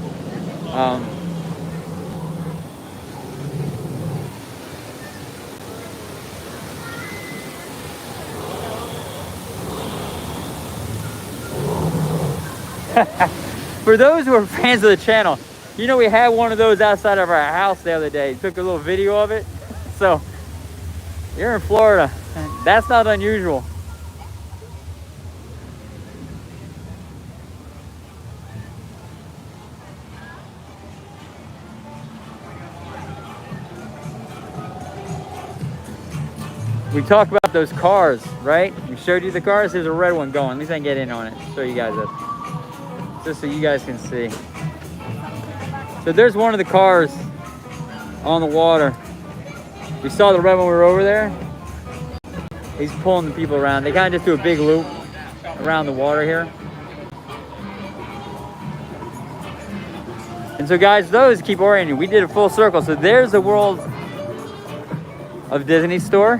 [SPEAKER 1] For those who are fans of the channel, you know we had one of those outside of our house the other day. Took a little video of it. So, you're in Florida. That's not unusual. We talked about those cars, right? We showed you the cars. There's a red one going. At least I can get in on it. Show you guys this. Just so you guys can see. So there's one of the cars on the water. We saw the red one when we were over there. He's pulling the people around. They kind of just do a big loop around the water here. And so guys, those keep orienting. We did a full circle. So there's the World of Disney store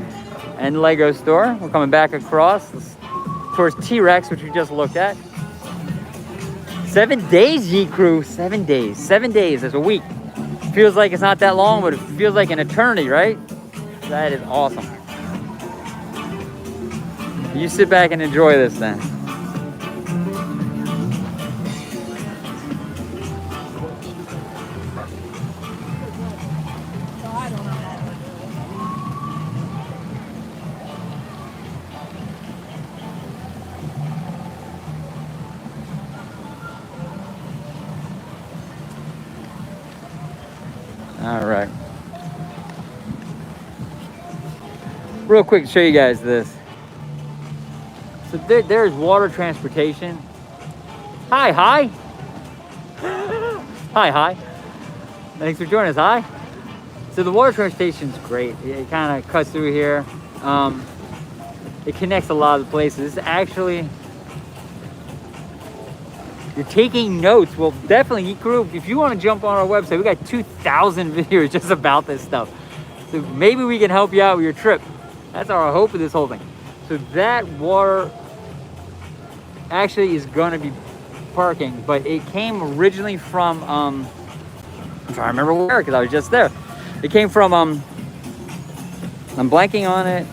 [SPEAKER 1] and Lego store. We're coming back across towards T-Rex, which we just looked at. 7 days, Yeet Crew. 7 days. 7 days. That's a week. Feels like it's not that long, but it feels like an eternity, right? That is awesome. You sit back and enjoy this then. All right. Real quick to show you guys this. So there's water transportation. Hi, hi. Hi. Thanks for joining us. Hi. So the water transportation is great. It kind of cuts through here. It connects a lot of the places. It's actually, you're taking notes. Well, definitely, Yeet Crew, if you want to jump on our website, we got 2,000 videos just about this stuff. So maybe we can help you out with your trip. That's our hope of this whole thing. So that water actually is going to be parking, but it came originally from, I'm trying to remember where, because I was just there. It came from, I'm blanking on it,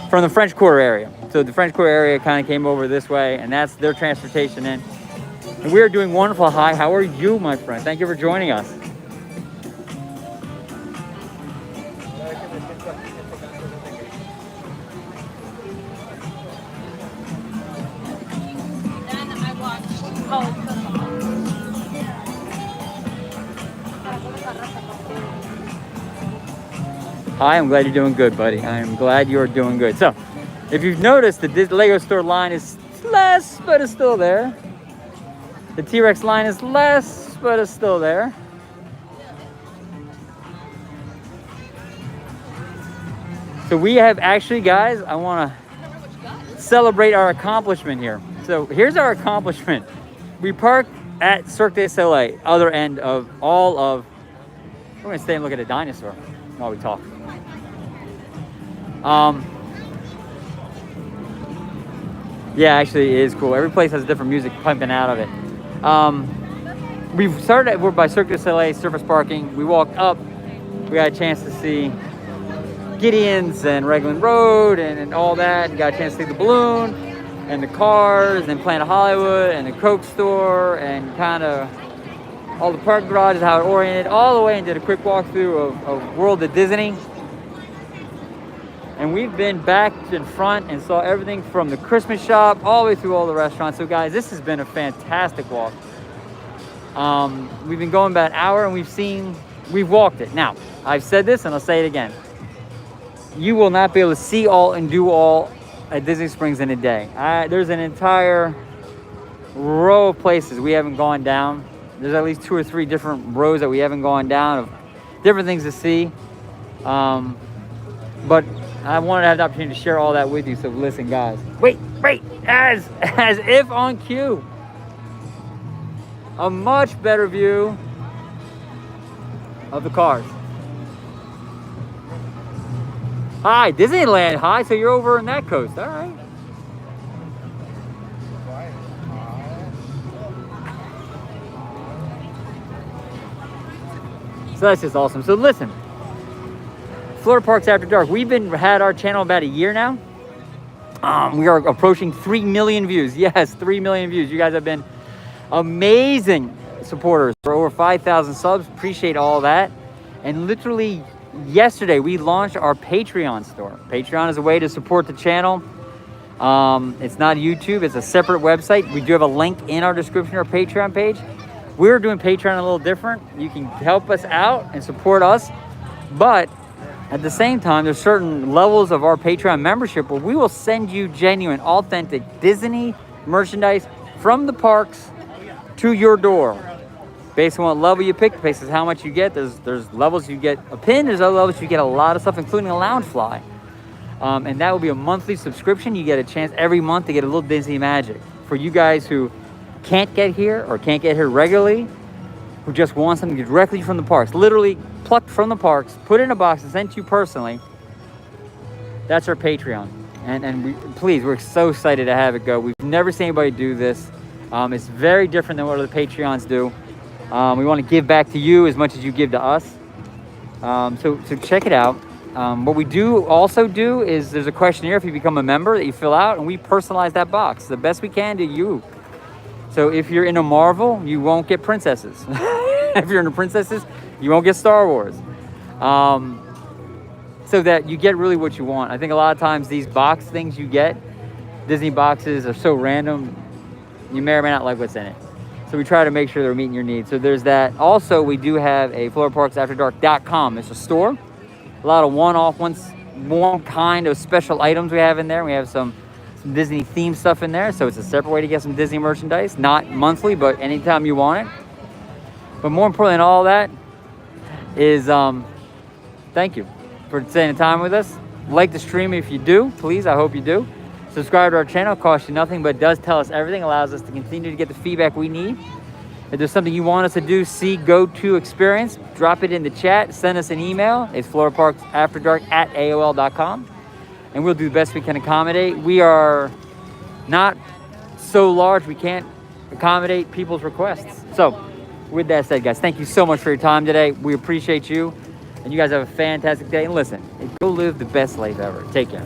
[SPEAKER 1] from the French Quarter area. So the French Quarter area kind of came over this way, and that's their transportation in. And we are doing wonderful. Hi, how are you, my friend? Thank you for joining us. Hi, I'm glad you're doing good, buddy. I'm glad you're doing good. So, if you've noticed, the Lego store line is less, but it's still there. The T-Rex line is less, but it's still there. So we have actually, guys, I want to celebrate our accomplishment here. So here's our accomplishment. We parked at Cirque du Soleil, other end of all of, we're going to stay and look at a dinosaur while we talk. Yeah, actually it is cool. Every place has different music pumping out of it. We're by Cirque du Soleil surface parking. We walked up, we got a chance to see Gideon's and Raglan Road and all that. Got a chance to see the balloon and the cars and Planet Hollywood and the Coke store and kind of all the parking garages, how it oriented, all the way, and did a quick walkthrough of World of Disney. And we've been back in front and saw everything from the Christmas shop all the way through all the restaurants. So guys, this has been a fantastic walk. We've been going about an hour and we've walked it. Now, I've said this and I'll say it again. You will not be able to see all and do all at Disney Springs in a day. There's an entire row of places we haven't gone down. There's at least 2 or 3 different rows that we haven't gone down of different things to see. But I wanted to have the opportunity to share all that with you. So listen, guys. Wait, as if on cue. A much better view of the cars. Hi, Disneyland. Hi, so you're over in that coast. All right. So that's just awesome. So listen, Florida Parks After Dark. We've had our channel about a year now. We are approaching 3 million views. Yes, 3 million views. You guys have been amazing supporters for over 5,000 subs. Appreciate all that. And literally yesterday, we launched our Patreon store. Patreon is a way to support the channel. It's not YouTube. It's a separate website. We do have a link in our description, our Patreon page. We're doing Patreon a little different. You can help us out and support us. But at the same time, there's certain levels of our Patreon membership where we will send you genuine, authentic Disney merchandise from the parks to your door. Based on what level you pick, based on how much you get. There's levels you get a pin, there's other levels you get a lot of stuff, including a Loungefly. And that will be a monthly subscription. You get a chance every month to get a little Disney magic. For you guys who can't get here or can't get here regularly, who just want something directly from the parks, literally plucked from the parks, put in a box and sent to you personally, that's our Patreon. And we're so excited to have it go. We've never seen anybody do this. It's very different than what other Patreons do. We want to give back to you as much as you give to us. So check it out. What we also do is there's a questionnaire if you become a member that you fill out, and we personalize that box the best we can to you. So if you're into Marvel, you won't get princesses. If you're into princesses, you won't get Star Wars. So that you get really what you want. I think a lot of times these box things you get, Disney boxes, are so random, you may or may not like what's in it. So we try to make sure they're meeting your needs. So there's that. Also, we do have a FloridaParksAfterDark.com. It's a store. A lot of one kind of special items we have in there. We have some Disney themed stuff in there. So it's a separate way to get some Disney merchandise. Not monthly, but anytime you want it. But more important than all that is thank you for spending time with us. Like the stream if you do, please. I hope you do. Subscribe to our channel. It costs you nothing, but does tell us everything. Allows us to continue to get the feedback we need. If there's something you want us to do, see, go to, experience, drop it in the chat. Send us an email. It's FloridaParksAfterDark@AOL.com. And we'll do the best we can accommodate. We are not so large we can't accommodate people's requests. So with that said, guys, thank you so much for your time today. We appreciate you. And you guys have a fantastic day. And listen, go live the best life ever. Take care.